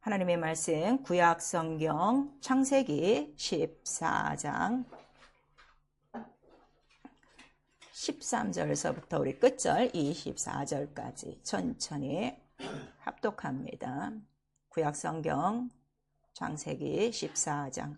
하나님의 말씀 구약 성경 창세기 14장 13절에서부터 우리 끝절 24절까지 천천히 합독합니다. 구약 성경 창세기 14장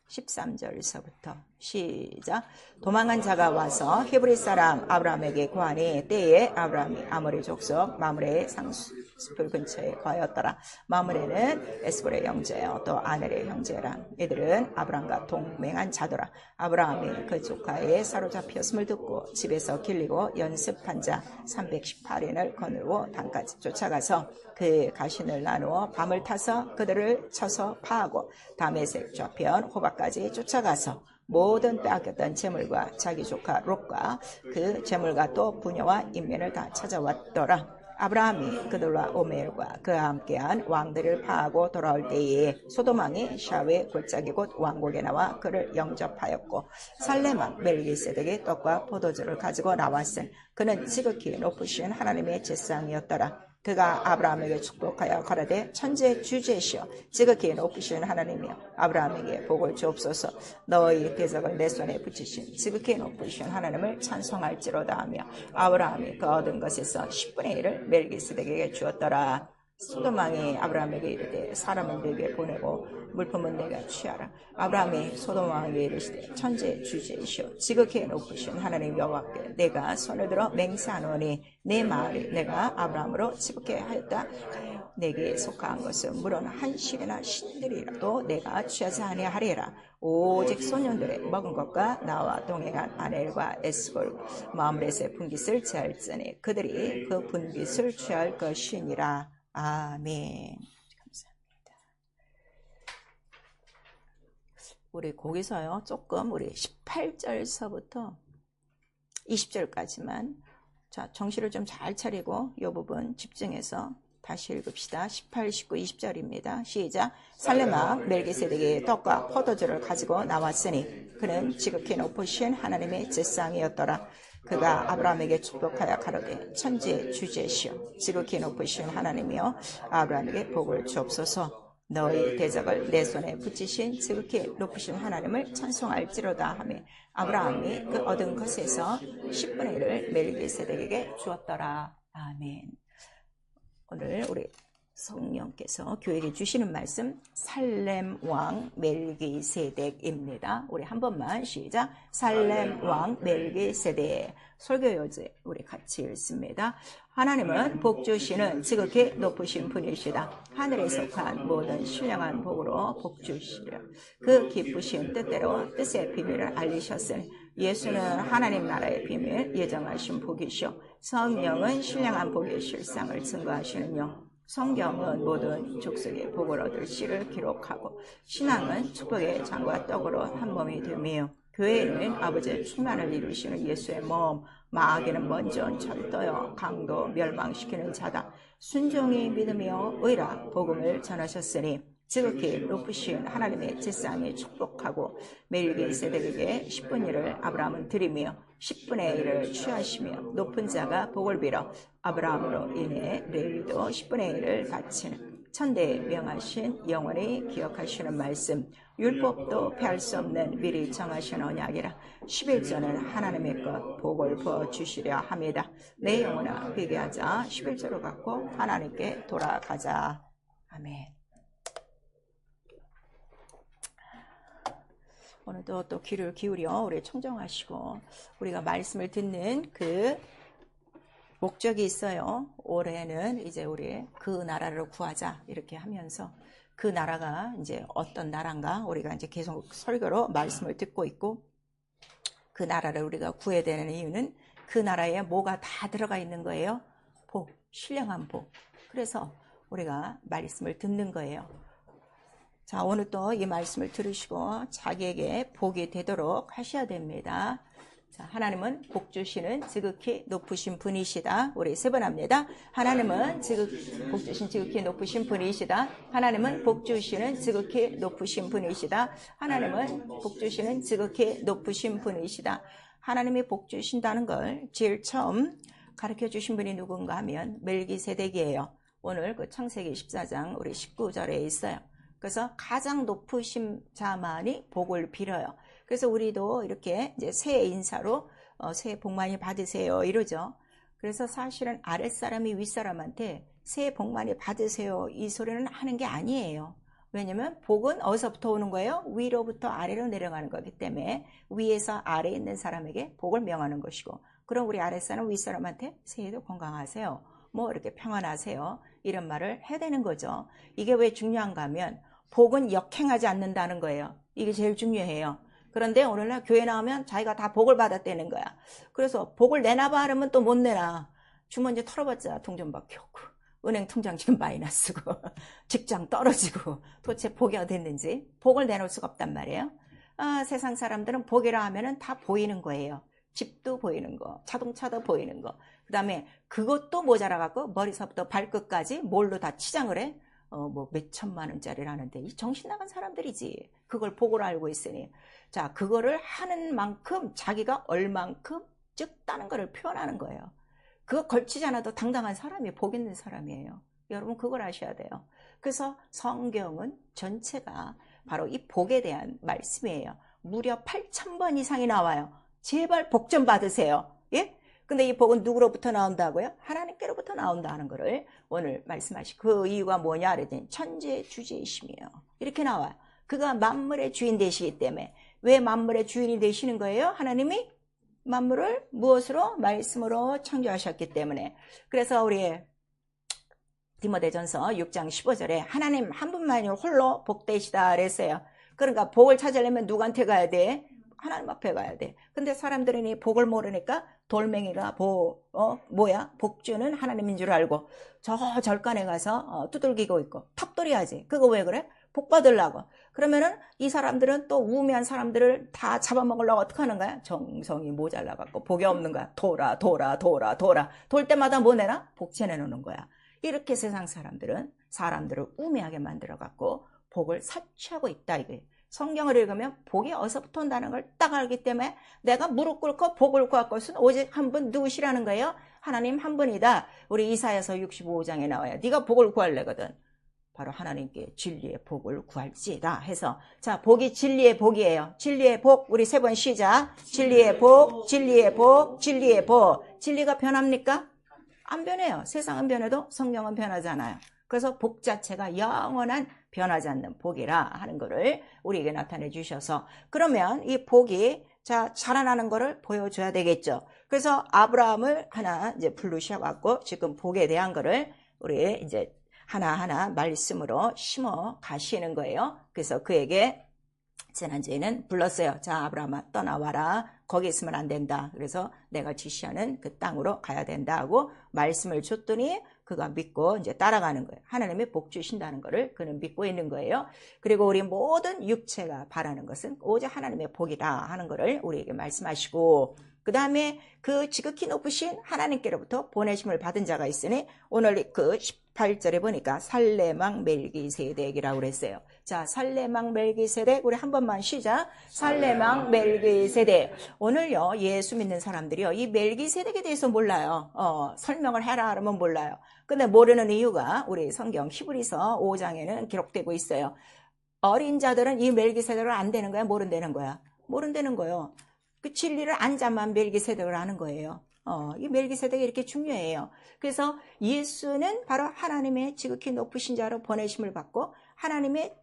13절에서부터 시작. 도망한 자가 와서 히브리 사람 아브라함에게 구하니 때에 아브라함이 아모리 족속 마므레의 상수풀 근처에 거하였더라. 마므레는 에스골의 형제요 또 아넬의 형제라. 이들은 아브라함과 동맹한 자더라. 아브라함이 그 조카에 사로잡혔음을 듣고 집에서 길리고 연습한 자 318인을 거느리고 단까지 쫓아가서 그 가신을 나누어 밤을 타서 그들을 쳐서 파하고 다메섹 좌편 호박까지 쫓아가서 모든 빼앗겼던 재물과 자기 조카 롯과 그 재물과 또 부녀와 인면을 다 찾아왔더라. 아브라함이 그들과 오멜과 그와 함께한 왕들을 파하고 돌아올 때에 소돔왕이 샤웨 골짜기 곧 왕국에 나와 그를 영접하였고 살레만 멜기세덱의 떡과 포도주를 가지고 나왔을 그는 지극히 높으신 하나님의 제사장이었더라. 그가 아브라함에게 축복하여 가라되 천재 주제시여 지극히 높으신 하나님이여 아브라함에게 복을 주옵소서. 너희 대적을 내 손에 붙이신 지극히 높으신 하나님을 찬송할지로다 하며 아브라함이 그 얻은 것에서 10분의 1을 멜기세덱에게 주었더라. 소돔왕이 아브라함에게 이르되 사람은 내게 보내고 물품은 내가 취하라. 아브라함이 소돔왕에게 이르시되 천재 주제이시오 지극히 높으신 하나님 여호와께 내가 손을 들어 맹세하노니 내 말이 내가 아브라함으로 지극히 하였다. 내게 속한 것은 물론 한식이나 신들이라도 내가 취하지 아니하리라. 오직 소년들의 먹은 것과 나와 동행한 아넬과 에스골 마므렛의 분깃을 취할지니 그들이 그 분깃을 취할 것이니라. 아멘. 감사합니다. 우리 거기서요 조금 우리 18절서부터 20절까지만 자 정신을 좀 잘 차리고 이 부분 집중해서 다시 읽읍시다. 18, 19, 20절입니다. 시작. 살레마 멜기세덱의 떡과 포도주를 가지고 나왔으니 그는 지극히 높으신 하나님의 제사장이었더라. 그가 아브라함에게 축복하여 가로되 천지의 주제시여 지극히 높으신 하나님이여 아브라함에게 복을 주옵소서. 너희 대적을 내 손에 붙이신 지극히 높으신 하나님을 찬송할지로다 하며 아브라함이 그 얻은 것에서 10분의 1을 멜기세덱에게 주었더라. 아멘. 오늘 우리 성령께서 교회에 주시는 말씀 살렘 왕 멜기세덱입니다. 우리 한 번만 시작. 살렘 왕 멜기세덱. 설교요제 우리 같이 읽습니다. 하나님은 복 주시는 지극히 높으신 분이시다. 하늘에 속한 모든 신령한 복으로 복 주시려 그 기쁘신 뜻대로 뜻의 비밀을 알리셨으니 예수는 하나님 나라의 비밀 예정하신 복이시오. 성령은 신령한 복의 실상을 증거하시는요. 성경은 모든 족속의 복을 얻을 씨를 기록하고 신앙은 축복의 장과 떡으로 한 몸이 되며 교회는 아버지의 충만을 이루시는 예수의 몸 마귀는 먼저 철도여 강도 멸망시키는 자다. 순종이 믿으며 의라 복음을 전하셨으니 지극히 높으신 하나님의 제사장이 축복하고 멜기세덱에게 10분의 1을 아브라함은 드리며 10분의 1을 취하시며 높은 자가 복을 빌어 아브라함으로 인해 레위도 10분의 1을 바치는 천대에 명하신 영원히 기억하시는 말씀 율법도 피할 수 없는 미리 정하신 언약이라 11조는 하나님의 것 복을 부어주시려 합니다. 내 영혼아 회개하자 11조로 갖고 하나님께 돌아가자. 아멘. 오늘도 또 귀를 기울여 우리 청정하시고 우리가 말씀을 듣는 그 목적이 있어요. 올해는 이제 우리 그 나라를 구하자 이렇게 하면서 그 나라가 이제 어떤 나라인가 우리가 이제 계속 설교로 말씀을 듣고 있고 그 나라를 우리가 구해야 되는 이유는 그 나라에 뭐가 다 들어가 있는 거예요. 복, 신령한 복. 그래서 우리가 말씀을 듣는 거예요. 자, 오늘 또 이 말씀을 들으시고 자기에게 복이 되도록 하셔야 됩니다. 자, 하나님은 복 주시는 지극히 높으신 분이시다. 우리 세 번 합니다. 하나님은 복 주신 지극히 높으신 분이시다. 하나님은 복 주시는 지극히 높으신 분이시다. 하나님은 복 주시는 지극히 높으신 분이시다. 하나님이 복 주신다는 걸 제일 처음 가르쳐 주신 분이 누군가 하면 멜기세덱이에요. 오늘 그 창세기 14장 우리 19절에 있어요. 그래서 가장 높으신 자만이 복을 빌어요. 그래서 우리도 이렇게 이제 새해 인사로 새해 복 많이 받으세요 이러죠. 그래서 사실은 아랫사람이 윗사람한테 새해 복 많이 받으세요 이 소리는 하는 게 아니에요. 왜냐면 복은 어디서부터 오는 거예요? 위로부터 아래로 내려가는 거기 때문에 위에서 아래에 있는 사람에게 복을 명하는 것이고, 그럼 우리 아랫사람 윗사람한테 새해도 건강하세요, 뭐 이렇게 평안하세요, 이런 말을 해야 되는 거죠. 이게 왜 중요한가 하면 복은 역행하지 않는다는 거예요. 이게 제일 중요해요. 그런데 오늘날 교회 나오면 자기가 다 복을 받았다는 거야. 그래서 복을 내놔봐 하면 또 못 내놔. 주머니에 털어봤자 동전밖에 없고, 은행 통장 지금 마이너스고, 직장 떨어지고, 도대체 복이 어디 있는지 복을 내놓을 수가 없단 말이에요. 세상 사람들은 복이라 하면은 다 보이는 거예요. 집도 보이는 거, 자동차도 보이는 거. 그 다음에 그것도 모자라갖고 머리서부터 발끝까지 뭘로 다 치장을 해? 뭐 몇천만 원짜리라는데 이 정신 나간 사람들이지. 그걸 복으로 알고 있으니. 자, 그거를 하는 만큼 자기가 얼만큼 적다는 거를 표현하는 거예요. 그거 걸치지 않아도 당당한 사람이 복 있는 사람이에요. 여러분 그걸 아셔야 돼요. 그래서 성경은 전체가 바로 이 복에 대한 말씀이에요. 무려 8,000번 이상이 나와요. 제발 복 좀 받으세요. 예? 근데 이 복은 누구로부터 나온다고요? 하나님께로부터 나온다는 거를 오늘 말씀하시고, 그 이유가 뭐냐 그랬더니 천지주제이시며 이렇게 나와요. 그가 만물의 주인 되시기 때문에. 왜 만물의 주인이 되시는 거예요? 하나님이 만물을 무엇으로? 말씀으로 창조하셨기 때문에. 그래서 우리 디모데전서 6장 15절에 하나님 한 분만이 홀로 복되시다 그랬어요. 그러니까 복을 찾으려면 누구한테 가야 돼? 하나님 앞에 가야 돼. 근데 사람들은 이 복을 모르니까 돌멩이가 복주는 하나님인 줄 알고 저 절간에 가서 두들기고 있고 탑돌이하지. 그거 왜 그래? 복 받으려고. 그러면은 이 사람들은 또 우매한 사람들을 다 잡아먹으려고 어떻게 하는 거야? 정성이 모자라갖고 복이 없는 거야. 돌아. 돌 때마다 뭐 내나? 복채 내놓는 거야. 이렇게 세상 사람들은 사람들을 우매하게 만들어갖고 복을 사취하고 있다 이게. 성경을 읽으면 복이 어디서부터 온다는 걸 딱 알기 때문에 내가 무릎 꿇고 복을 구할 것은 오직 한 분 누구시라는 거예요? 하나님 한 분이다. 우리 이사야서 65장에 나와요. 네가 복을 구할래거든. 바로 하나님께 진리의 복을 구할지다 해서, 자, 복이 진리의 복이에요. 진리의 복, 우리 세 번 시작. 진리의 복, 진리의 복, 진리의 복. 진리가 변합니까? 안 변해요. 세상은 변해도 성경은 변하지 않아요. 그래서 복 자체가 영원한 변하지 않는 복이라 하는 것을 우리에게 나타내 주셔서, 그러면 이 복이 자 자라나는 것을 보여줘야 되겠죠. 그래서 아브라함을 하나 이제 부르셔갖고 지금 복에 대한 것을 우리 이제 하나하나 말씀으로 심어 가시는 거예요. 그래서 그에게 지난주에는 불렀어요. 자, 아브라함아 떠나와라. 거기 있으면 안 된다. 그래서 내가 지시하는 그 땅으로 가야 된다 하고 말씀을 줬더니 그가 믿고 이제 따라가는 거예요. 하나님이 복 주신다는 것을 그는 믿고 있는 거예요. 그리고 우리 모든 육체가 바라는 것은 오직 하나님의 복이다 하는 것을 우리에게 말씀하시고, 그 다음에 그 지극히 높으신 하나님께로부터 보내심을 받은 자가 있으니 오늘 그 18절에 보니까 살레망 멜기세덱이라고 그랬어요. 자, 살레망 멜기세덱 우리 한 번만 시작. 살레망 멜기세덱. 오늘요 예수 믿는 사람들이요 이 멜기세덱에 대해서 몰라요. 설명을 해라 하면 몰라요. 근데 모르는 이유가 우리 성경 히브리서 5장에는 기록되고 있어요. 어린 자들은 이 멜기세덱을 안 되는 거야, 모른다는 거야? 모른다는 거예요. 그 진리를 안 자만 멜기세덱을 아는 거예요. 이 멜기세덱이 이렇게 중요해요. 그래서 예수는 바로 하나님의 지극히 높으신 자로 보내심을 받고 하나님의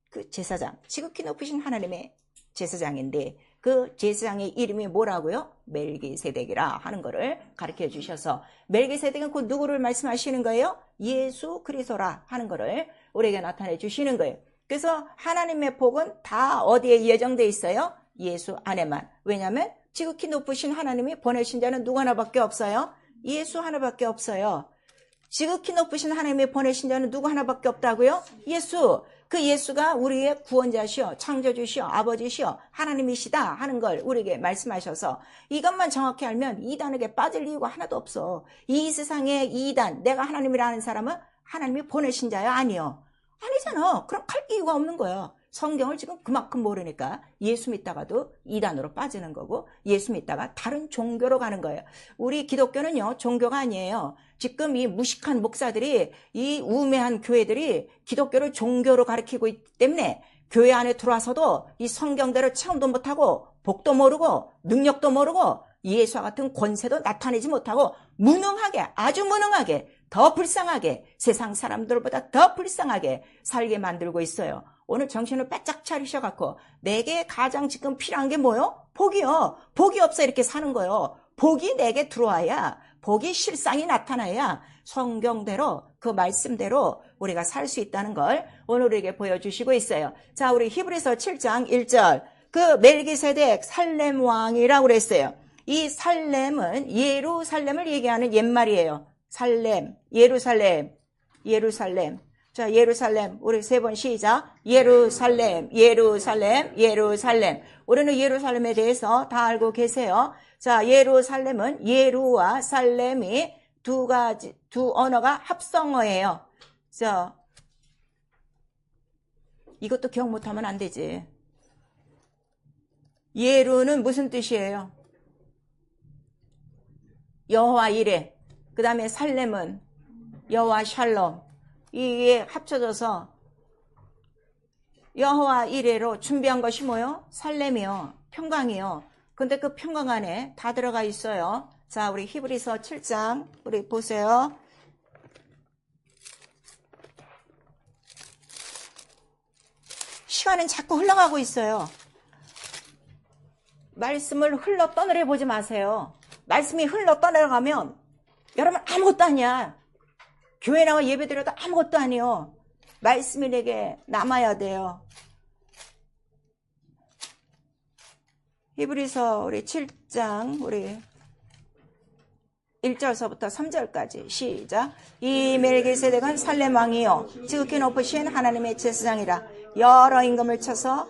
그 제사장, 지극히 높으신 하나님의 제사장인데 그 제사장의 이름이 뭐라고요? 멜기세덱이라 하는 것을 가르쳐 주셔서, 멜기세덱은 그 누구를 말씀하시는 거예요? 예수 그리스도라 하는 것을 우리에게 나타내 주시는 거예요. 그래서 하나님의 복은 다 어디에 예정돼 있어요? 예수 안에만. 왜냐하면 지극히 높으신 하나님이 보내신 자는 누구 하나밖에 없어요? 예수 하나밖에 없어요. 지극히 높으신 하나님이 보내신 자는 누구 하나밖에 없다고요? 예수. 그 예수가 우리의 구원자시여, 창조주시여, 아버지시여, 하나님이시다 하는 걸 우리에게 말씀하셔서, 이것만 정확히 알면 이단에게 빠질 이유가 하나도 없어. 이 세상에 이단, 내가 하나님이라는 사람은 하나님이 보내신 자야? 아니요. 아니잖아. 그럼 갈 이유가 없는 거야. 성경을 지금 그만큼 모르니까 예수 믿다가도 이단으로 빠지는 거고 예수 믿다가 다른 종교로 가는 거예요. 우리 기독교는요, 종교가 아니에요. 지금 이 무식한 목사들이, 이 우매한 교회들이 기독교를 종교로 가르치고 있기 때문에 교회 안에 들어와서도 이 성경대로 체험도 못하고 복도 모르고 능력도 모르고 예수와 같은 권세도 나타내지 못하고 무능하게, 아주 무능하게, 더 불쌍하게, 세상 사람들보다 더 불쌍하게 살게 만들고 있어요. 오늘 정신을 바짝 차리셔갖고 내게 가장 지금 필요한 게 뭐요? 복이요. 복이 없어 이렇게 사는 거요. 복이 내게 들어와야, 복이 실상이 나타나야 성경대로, 그 말씀대로 우리가 살 수 있다는 걸 오늘 우리에게 보여주시고 있어요. 자, 우리 히브리서 7장 1절, 그 멜기세덱 살렘 왕이라고 그랬어요. 이 살렘은 예루살렘을 얘기하는 옛말이에요. 살렘, 예루살렘, 예루살렘. 자, 예루살렘. 우리 세 번 시작. 예루살렘, 예루살렘, 예루살렘. 우리는 예루살렘에 대해서 다 알고 계세요. 자, 예루살렘은 예루와 살렘이 두 언어가 합성어예요. 자, 이것도 기억 못하면 안 되지. 예루는 무슨 뜻이에요? 여호와 이레. 그 다음에 살렘은 여호와 샬롬. 이게 합쳐져서 여호와 이레로 준비한 것이 뭐요? 살렘이요. 평강이요. 근데 그 평강 안에 다 들어가 있어요. 자, 우리 히브리서 7장 우리 보세요. 시간은 자꾸 흘러가고 있어요. 말씀을 흘러 떠내려 보지 마세요. 말씀이 흘러 떠내려가면 여러분 아무것도 아니야. 교회 나와 예배 드려도 아무것도 아니요. 말씀이 내게 남아야 돼요. 히브리서 우리 7장 우리 1절서부터 3절까지 시작. 이 멜기세덱은 살렘 왕이요 지극히 높으신 하나님의 제사장이라. 여러 임금을 쳐서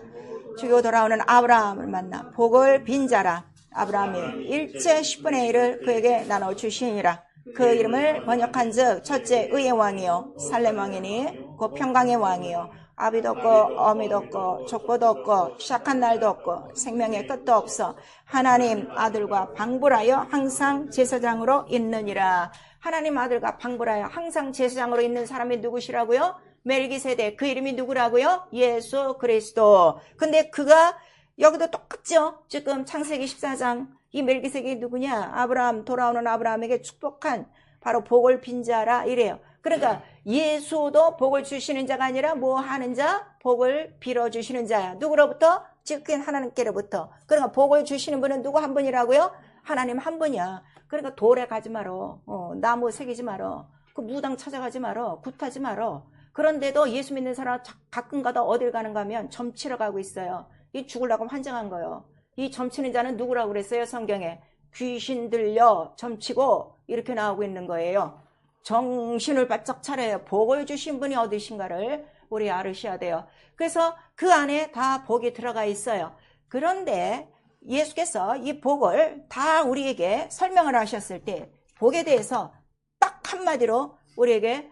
죽이고 돌아오는 아브라함을 만나 복을 빈 자라. 아브라함이 일제 10분의 1을 그에게 나눠주시니라. 그 이름을 번역한즉 첫째 의의 왕이요 살렘 왕이니 곧 평강의 왕이요 아비도 없고 어미도 없고 족보도 없고 시작한 날도 없고 생명의 끝도 없어 하나님 아들과 방불하여 항상 제사장으로 있느니라. 하나님 아들과 방불하여 항상 제사장으로 있는 사람이 누구시라고요? 멜기세덱. 그 이름이 누구라고요? 예수 그리스도. 근데 그가 여기도 똑같죠. 지금 창세기 14장 이 멜기세덱이 누구냐? 아브라함, 돌아오는 아브라함에게 축복한 바로 복을 빈 자라 이래요. 그러니까 예수도 복을 주시는 자가 아니라 뭐 하는 자? 복을 빌어주시는 자야. 누구로부터? 지극히 하나님께로부터. 그러니까 복을 주시는 분은 누구 한 분이라고요? 하나님 한 분이야. 그러니까 돌에 가지 말어. 나무 새기지 말어. 그 무당 찾아가지 말어. 굿하지 말어. 그런데도 예수 믿는 사람 가끔가다 어딜 가는가 하면 점치러 가고 있어요. 이 죽으려고 환장한 거예요. 이 점치는 자는 누구라고 그랬어요? 성경에 귀신 들려 점치고 이렇게 나오고 있는 거예요. 정신을 바짝 차려요. 복을 주신 분이 어디신가를 우리 알으셔야 돼요. 그래서 그 안에 다 복이 들어가 있어요. 그런데 예수께서 이 복을 다 우리에게 설명을 하셨을 때 복에 대해서 딱 한마디로 우리에게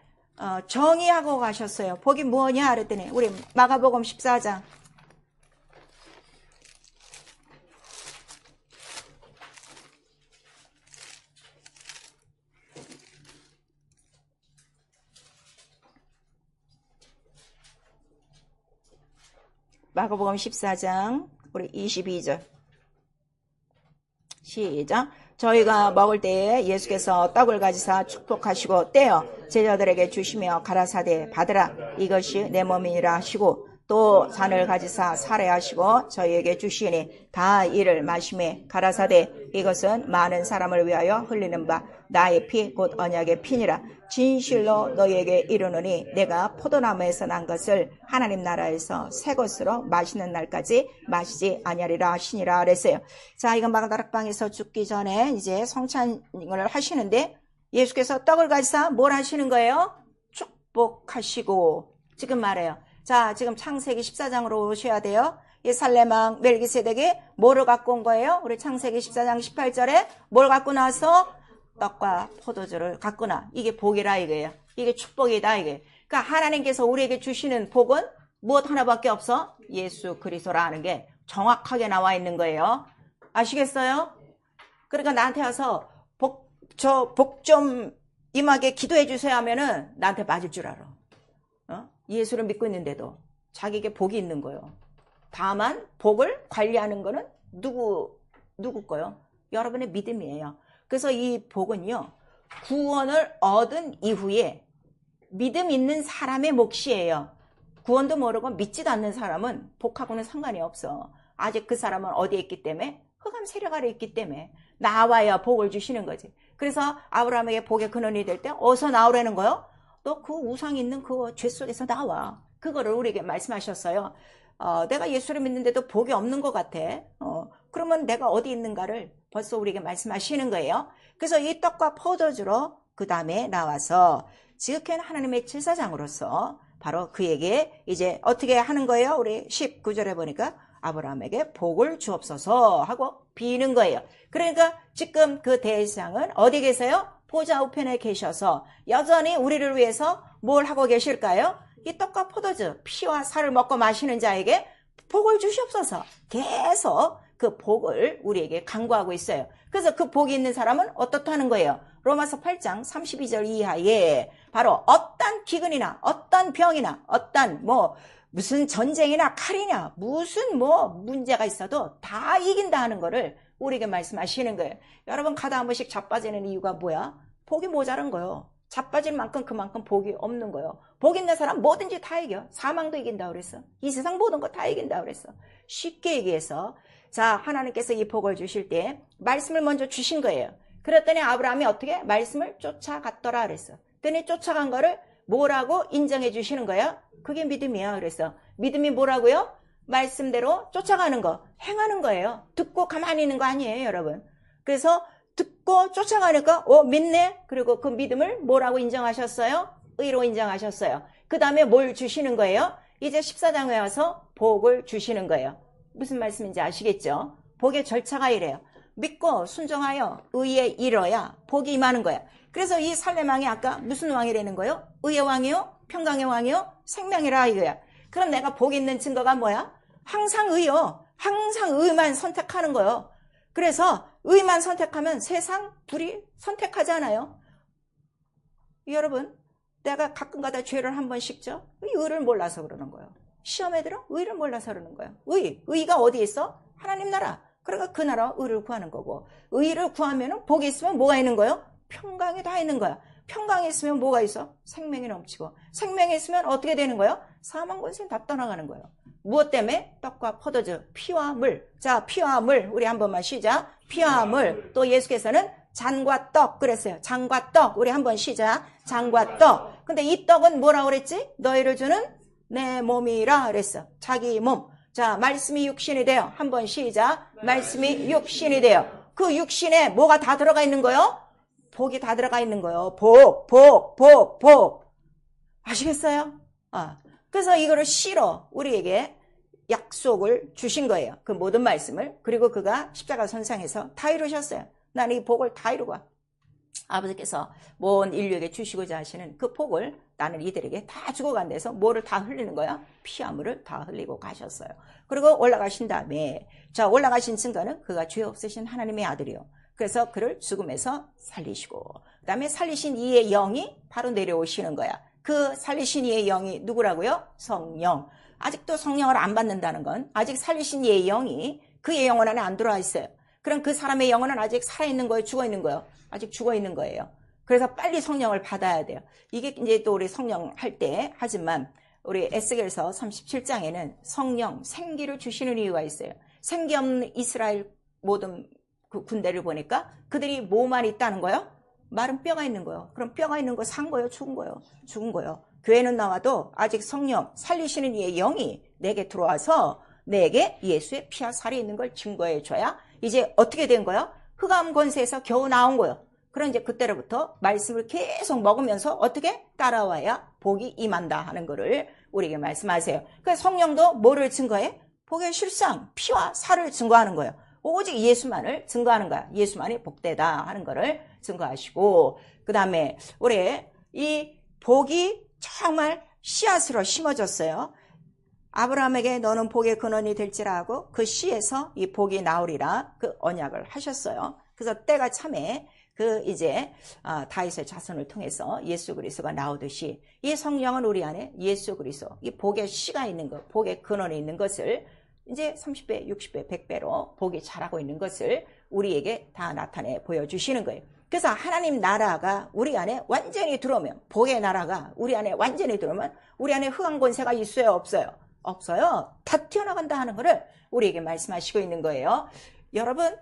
정의하고 가셨어요. 복이 뭐냐 그랬더니 우리 마가복음 14장 마가복음 14장 우리 22절 시작. 저희가 먹을 때에 예수께서 떡을 가지사 축복하시고 떼어 제자들에게 주시며 가라사대 받으라 이것이 내 몸이니라 하시고 또 잔을 가지사 살해하시고 저희에게 주시니 다 이를 마시매 가라사대 이것은 많은 사람을 위하여 흘리는 바 나의 피 곧 언약의 피니라. 진실로 너희에게 이르노니 내가 포도나무에서 난 것을 하나님 나라에서 새 것으로 마시는 날까지 마시지 아니하리라 하시니라 그랬어요. 자, 이건 마가다락방에서 죽기 전에 이제 성찬을 하시는데 예수께서 떡을 가지사 뭘 하시는 거예요? 축복하시고 지금 말해요. 자, 지금 창세기 14장으로 오셔야 돼요. 이 살렘왕 멜기세덱이 뭐를 갖고 온 거예요? 우리 창세기 14장 18절에 뭘 갖고 나서 떡과 포도주를 갖고 나. 이게 복이라 이거예요. 이게 축복이다 이게. 그러니까 하나님께서 우리에게 주시는 복은 무엇 하나밖에 없어? 예수 그리스도라는 게 정확하게 나와 있는 거예요. 아시겠어요? 그러니까 나한테 와서 복 좀 임하게 기도해 주세요 하면은 나한테 맞을 줄 알아. 예수를 믿고 있는데도 자기에게 복이 있는 거예요. 다만 복을 관리하는 거는 누구 거요? 여러분의 믿음이에요. 그래서 이 복은요, 구원을 얻은 이후에 믿음 있는 사람의 몫이에요. 구원도 모르고 믿지도 않는 사람은 복하고는 상관이 없어. 아직 그 사람은 어디에 있기 때문에? 흑암 세력 아래 있기 때문에 나와야 복을 주시는 거지. 그래서 아브라함에게 복의 근원이 될 때 어서 나오라는 거요. 너 그 우상 있는 그 죄 속에서 나와. 그거를 우리에게 말씀하셨어요. 내가 예수를 믿는데도 복이 없는 것 같아. 그러면 내가 어디 있는가를 벌써 우리에게 말씀하시는 거예요. 그래서 이 떡과 포도주로 그 다음에 나와서 지극한 하나님의 제사장으로서 바로 그에게 이제 어떻게 하는 거예요? 우리 19절에 보니까 아브라함에게 복을 주옵소서 하고 비는 거예요. 그러니까 지금 그 대제사장은 어디 계세요? 보좌 우편에 계셔서 여전히 우리를 위해서 뭘 하고 계실까요? 이 떡과 포도주, 피와 살을 먹고 마시는 자에게 복을 주시옵소서. 계속 그 복을 우리에게 강구하고 있어요. 그래서 그 복이 있는 사람은 어떻다는 거예요? 로마서 8장 32절 이하에 바로 어떤 기근이나 어떤 병이나 어떤 무슨 전쟁이나 칼이냐 무슨 문제가 있어도 다 이긴다 하는 거를 우리에게 말씀하시는 거예요. 여러분 가다 한 번씩 자빠지는 이유가 뭐야? 복이 모자란 거예요. 자빠질 만큼 그만큼 복이 없는 거예요. 복 있는 사람 뭐든지 다 이겨. 사망도 이긴다 그랬어. 이 세상 모든 거 다 이긴다 그랬어. 쉽게 얘기해서 자, 하나님께서 이 복을 주실 때 말씀을 먼저 주신 거예요. 그랬더니 아브라함이 어떻게? 말씀을 쫓아갔더라 그랬어. 그랬더니 쫓아간 거를 뭐라고 인정해 주시는 거예요? 그게 믿음이야. 그래서 믿음이 뭐라고요? 말씀대로 쫓아가는 거, 행하는 거예요. 듣고 가만히 있는 거 아니에요, 여러분. 그래서 듣고 쫓아가니까 믿네. 그리고 그 믿음을 뭐라고 인정하셨어요? 의로 인정하셨어요. 그 다음에 뭘 주시는 거예요? 이제 14장에 와서 복을 주시는 거예요. 무슨 말씀인지 아시겠죠? 복의 절차가 이래요. 믿고 순종하여 의에 이뤄야 복이 임하는 거야. 그래서 이 살레망이 아까 무슨 왕이라는 거예요? 의의 왕이요? 평강의 왕이요? 생명이라 이거야. 그럼 내가 복 있는 증거가 뭐야? 항상 의요. 항상 의만 선택하는 거요. 그래서 의만 선택하면 세상 불이 선택하잖아요. 여러분, 내가 가끔가다 죄를 한 번씩 져? 의를 몰라서 그러는 거예요. 시험에 들어? 의를 몰라서 그러는 거예요. 의가 어디에 있어? 하나님 나라. 그러니까 그 나라 의를 구하는 거고, 의를 구하면 복이 있으면 뭐가 있는 거예요? 평강이 다 있는 거야. 평강이 있으면 뭐가 있어? 생명이 넘치고, 생명이 있으면 어떻게 되는 거예요? 사망 권세는 다 떠나가는 거예요. 무엇 때문에? 떡과 포도주, 피와 물. 자, 피와 물 우리 한 번만 쉬자. 피와 물. 또 예수께서는 잔과 떡 그랬어요. 잔과 떡 우리 한번 쉬자. 잔과 떡. 근데 이 떡은 뭐라고 그랬지? 너희를 주는 내 몸이라 그랬어. 자기 몸. 자, 말씀이 육신이 돼요. 한번 시작. 말씀이 육신이 돼요. 그 육신에 뭐가 다 들어가 있는 거요? 복이 다 들어가 있는 거요. 복. 아시겠어요? 그래서 이거를 실어 우리에게 약속을 주신 거예요. 그 모든 말씀을. 그리고 그가 십자가 선상에서 다 이루셨어요. 나는 이 복을 다 이루고 아버지께서 온 인류에게 주시고자 하시는 그 복을 나는 이들에게 다 주고 간 데서 뭐를 다 흘리는 거야? 피와 물을 다 흘리고 가셨어요. 그리고 올라가신 다음에 자, 올라가신 증거는 그가 죄 없으신 하나님의 아들이요. 그래서 그를 죽음에서 살리시고 그 다음에 살리신 이의 영이 바로 내려오시는 거야. 그 살리신 이의 영이 누구라고요? 성령. 아직도 성령을 안 받는다는 건 아직 살리신 이의 영이 그의 영혼 안에 안 들어와 있어요. 그럼 그 사람의 영혼은 아직 살아있는 거예요? 죽어있는 거예요? 아직 죽어있는 거예요. 그래서 빨리 성령을 받아야 돼요. 이게 이제 또 우리 성령 할 때 하지만 우리 에스겔서 37장에는 성령, 생기를 주시는 이유가 있어요. 생기 없는 이스라엘 모든 그 군대를 보니까 그들이 뭐만 있다는 거예요? 마른 뼈가 있는 거예요. 그럼 뼈가 있는 거 산 거예요? 죽은 거예요? 죽은 거예요. 교회는 나와도 아직 성령, 살리시는 이의 영이 내게 들어와서 내게 예수의 피와 살이 있는 걸 증거해 줘야 이제 어떻게 된 거예요? 흑암 권세에서 겨우 나온 거예요. 그럼 이제 그때로부터 말씀을 계속 먹으면서 어떻게 따라와야 복이 임한다 하는 거를 우리에게 말씀하세요. 그래서 성령도 뭐를 증거해? 복의 실상, 피와 살을 증거하는 거예요. 오직 예수만을 증거하는 거야. 예수만이 복되다 하는 거를 증거하시고 그 다음에 우리 이 복이 정말 씨앗으로 심어졌어요. 아브라함에게 너는 복의 근원이 될지라 하고 그 씨에서 이 복이 나오리라 그 언약을 하셨어요. 그래서 때가 참에 그 이제 다윗의 자손을 통해서 예수 그리스도가 나오듯이 이 성령은 우리 안에 예수 그리스도 이 복의 씨가 있는 것, 복의 근원이 있는 것을 이제 30배, 60배, 100배로 복이 자라고 있는 것을 우리에게 다 나타내 보여주시는 거예요. 그래서 하나님 나라가 우리 안에 완전히 들어오면, 복의 나라가 우리 안에 완전히 들어오면 우리 안에 흑암 권세가 있어요, 없어요? 없어요. 다 튀어나간다 하는 것을 우리에게 말씀하시고 있는 거예요. 여러분,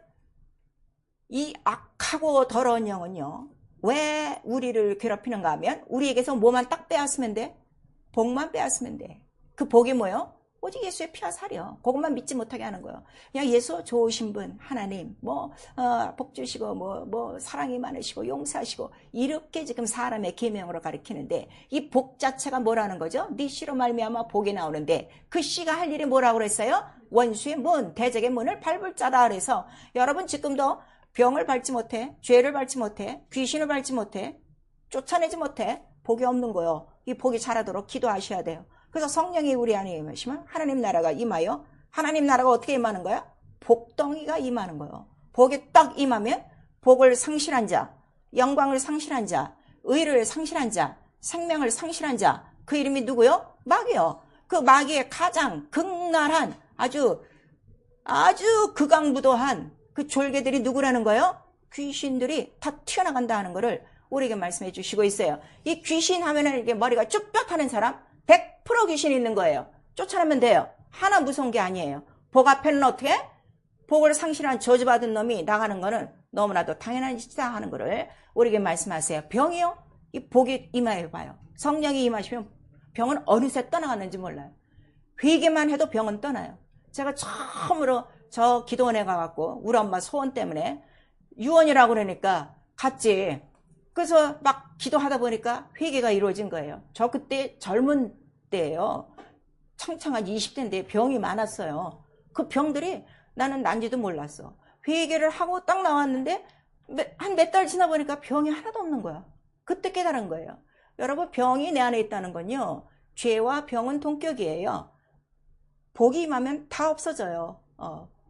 이 악하고 더러운 영은요, 왜 우리를 괴롭히는가 하면 우리에게서 뭐만 딱 빼앗으면 돼? 복만 빼앗으면 돼. 그 복이 뭐예요? 오직 예수의 피와 살이요. 그것만 믿지 못하게 하는 거예요. 그냥 예수 좋으신 분, 하나님, 복 주시고, 사랑이 많으시고, 용서하시고, 이렇게 지금 사람의 계명으로 가리키는데, 이 복 자체가 뭐라는 거죠? 네 씨로 말미암아 복이 나오는데, 그 씨가 할 일이 뭐라고 그랬어요? 원수의 문, 대적의 문을 밟을 자다. 그래서, 여러분 지금도 병을 밟지 못해, 죄를 밟지 못해, 귀신을 밟지 못해, 쫓아내지 못해, 복이 없는 거예요. 이 복이 자라도록 기도하셔야 돼요. 그래서 성령이 우리 안에 임하시면 하나님 나라가 임하여, 하나님 나라가 어떻게 임하는 거야? 복덩이가 임하는 거예요. 복이 딱 임하면 복을 상실한 자, 영광을 상실한 자, 의를 상실한 자, 생명을 상실한 자, 그 이름이 누구요? 마귀요. 그 마귀의 가장 극랄한 아주 극악무도한 그 졸개들이 누구라는 거예요? 귀신들이 다 튀어나간다 하는 거를 우리에게 말씀해 주시고 있어요. 이 귀신 하면은 이렇게 머리가 쭈뼛하는 사람 100% 귀신 있는 거예요. 쫓아내면 돼요. 하나 무서운 게 아니에요. 복 앞에는 어떻게? 복을 상실한 저주받은 놈이 나가는 거는 너무나도 당연한 짓이다 하는 거를 우리에게 말씀하세요. 병이요? 이 복이 임하여 봐요. 성령이 임하시면 병은 어느새 떠나갔는지 몰라요. 회개만 해도 병은 떠나요. 제가 처음으로 저 기도원에 가갖고 우리 엄마 소원 때문에 유언이라고 그러니까 갔지. 그래서 막 기도하다 보니까 회개가 이루어진 거예요. 저 그때 젊은 때예요. 창창한 20대인데 병이 많았어요. 그 병들이 나는 난지도 몰랐어. 회개를 하고 딱 나왔는데 한 몇 달 지나 보니까 병이 하나도 없는 거야. 그때 깨달은 거예요. 여러분, 병이 내 안에 있다는 건요, 죄와 병은 동격이에요. 복이 임하면 다 없어져요.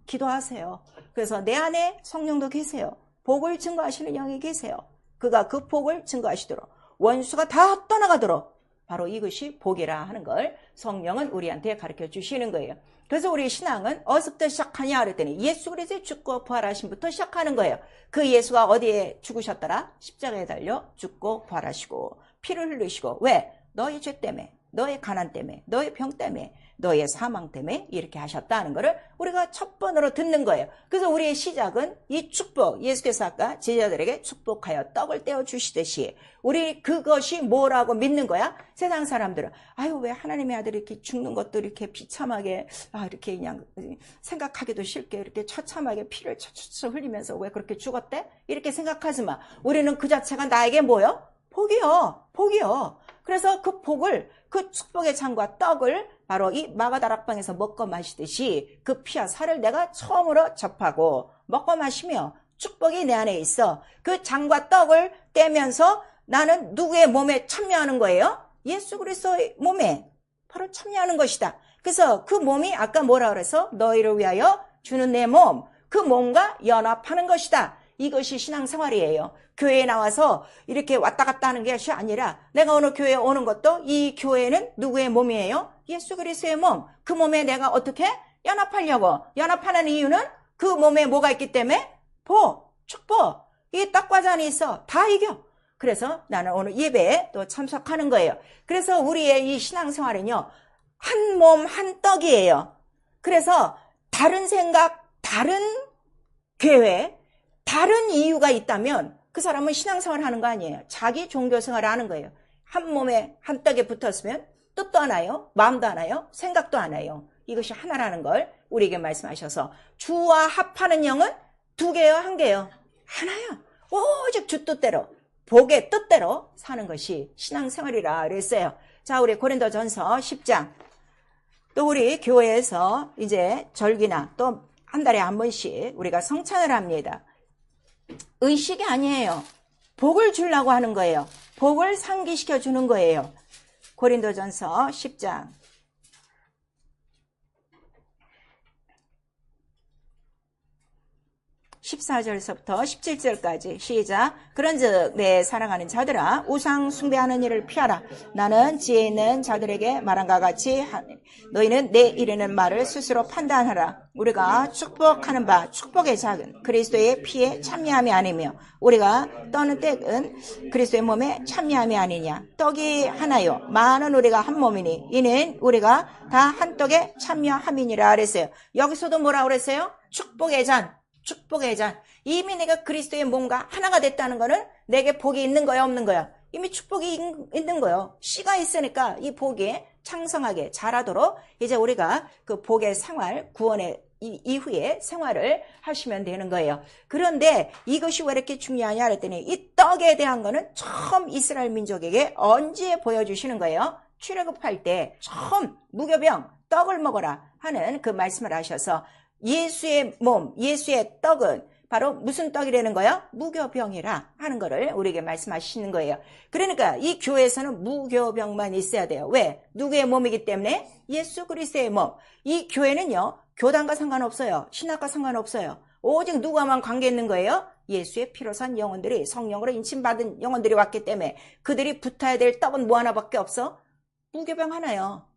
기도하세요. 그래서 내 안에 성령도 계세요. 복을 증거하시는 영이 계세요. 그가 그 복을 증거하시도록, 원수가 다 떠나가도록, 바로 이것이 복이라 하는 걸 성령은 우리한테 가르쳐 주시는 거예요. 그래서 우리 신앙은 어디서부터 시작하냐 그랬더니 예수 그리스도의 죽고 부활하심부터 시작하는 거예요. 그 예수가 어디에 죽으셨더라? 십자가에 달려 죽고 부활하시고 피를 흘리시고, 왜? 너의 죄 때문에, 너의 가난 때문에, 너의 병 때문에, 너의 사망 때문에 이렇게 하셨다는 것을 우리가 첫 번으로 듣는 거예요. 그래서 우리의 시작은 이 축복, 예수께서 아까 제자들에게 축복하여 떡을 떼어 주시듯이 우리 그것이 뭐라고 믿는 거야? 세상 사람들은 아유, 왜 하나님의 아들이 이렇게 죽는 것도 이렇게 비참하게, 이렇게 그냥 생각하기도 싫게 이렇게 처참하게 피를 처처 흘리면서 왜 그렇게 죽었대? 이렇게 생각하지 마. 우리는 그 자체가 나에게 뭐요? 복이요. 복이요. 그래서 그 복을, 그 축복의 잔과 떡을 바로 이 마가다락방에서 먹고 마시듯이 그 피와 살을 내가 처음으로 접하고 먹고 마시며 축복이 내 안에 있어. 그 잔과 떡을 떼면서 나는 누구의 몸에 참여하는 거예요? 예수 그리스도의 몸에 바로 참여하는 것이다. 그래서 그 몸이 아까 뭐라 그래서 너희를 위하여 주는 내 몸, 그 몸과 연합하는 것이다. 이것이 신앙생활이에요. 교회에 나와서 이렇게 왔다 갔다 하는 것이 아니라 내가 어느 교회에 오는 것도 이 교회는 누구의 몸이에요? 예수 그리스도의 몸. 그 몸에 내가 어떻게 연합하려고? 연합하는 이유는 그 몸에 뭐가 있기 때문에? 복, 축복. 이 떡과 잔이 있어. 다 이겨. 그래서 나는 오늘 예배에 또 참석하는 거예요. 그래서 우리의 이 신앙생활은요, 한 몸 한 떡이에요. 그래서 다른 생각, 다른 계획, 다른 이유가 있다면 그 사람은 신앙생활 하는 거 아니에요. 자기 종교생활을 하는 거예요. 한 몸에 한 떡에 붙었으면 뜻도 안 와요, 마음도 안 와요, 생각도 안 와요. 이것이 하나라는 걸 우리에게 말씀하셔서 주와 합하는 영은 두 개요, 한 개요? 하나요. 오직 주 뜻대로, 복의 뜻대로 사는 것이 신앙생활이라 그랬어요. 자, 우리 고린도전서 10장. 또 우리 교회에서 이제 절기나 또 한 달에 한 번씩 우리가 성찬을 합니다. 의식이 아니에요. 복을 주려고 하는 거예요. 복을 상기시켜 주는 거예요. 고린도전서 10장 14절서부터 17절까지 시작. 그런즉 내 사랑하는 자들아 우상 숭배하는 일을 피하라. 나는 지혜 있는 자들에게 말한 것 같이 하니 너희는 내 이르는 말을 스스로 판단하라. 우리가 축복하는 바 축복의 작은 그리스도의 피에 참여함이 아니며 우리가 떠는 떡은 그리스도의 몸에 참여함이 아니냐. 떡이 하나요 많은 우리가 한 몸이니 이는 우리가 다 한 떡에 참여함이니라 그랬어요. 여기서도 뭐라 그랬어요? 축복의 잔. 축복의 잔. 이미 내가 그리스도의 몸과 하나가 됐다는 거는 내게 복이 있는 거야 없는 거야? 이미 축복이 있는 거예요. 씨가 있으니까 이 복이 창성하게 자라도록 이제 우리가 그 복의 생활, 구원의 이후에 생활을 하시면 되는 거예요. 그런데 이것이 왜 이렇게 중요하냐 그랬더니 이 떡에 대한 거는 처음 이스라엘 민족에게 언제 보여주시는 거예요? 출애굽할 때 처음 무교병 떡을 먹어라 하는 그 말씀을 하셔서 예수의 몸, 예수의 떡은 바로 무슨 떡이라는 거예요? 무교병이라 하는 거를 우리에게 말씀하시는 거예요. 그러니까 이 교회에서는 무교병만 있어야 돼요. 왜? 누구의 몸이기 때문에? 예수 그리스도의 몸. 이 교회는요, 교단과 상관없어요. 신학과 상관없어요. 오직 누구와만 관계 있는 거예요? 예수의 피로 산 영혼들이, 성령으로 인침받은 영혼들이 왔기 때문에 그들이 붙어야 될 떡은 뭐 하나밖에 없어? 무교병 하나요.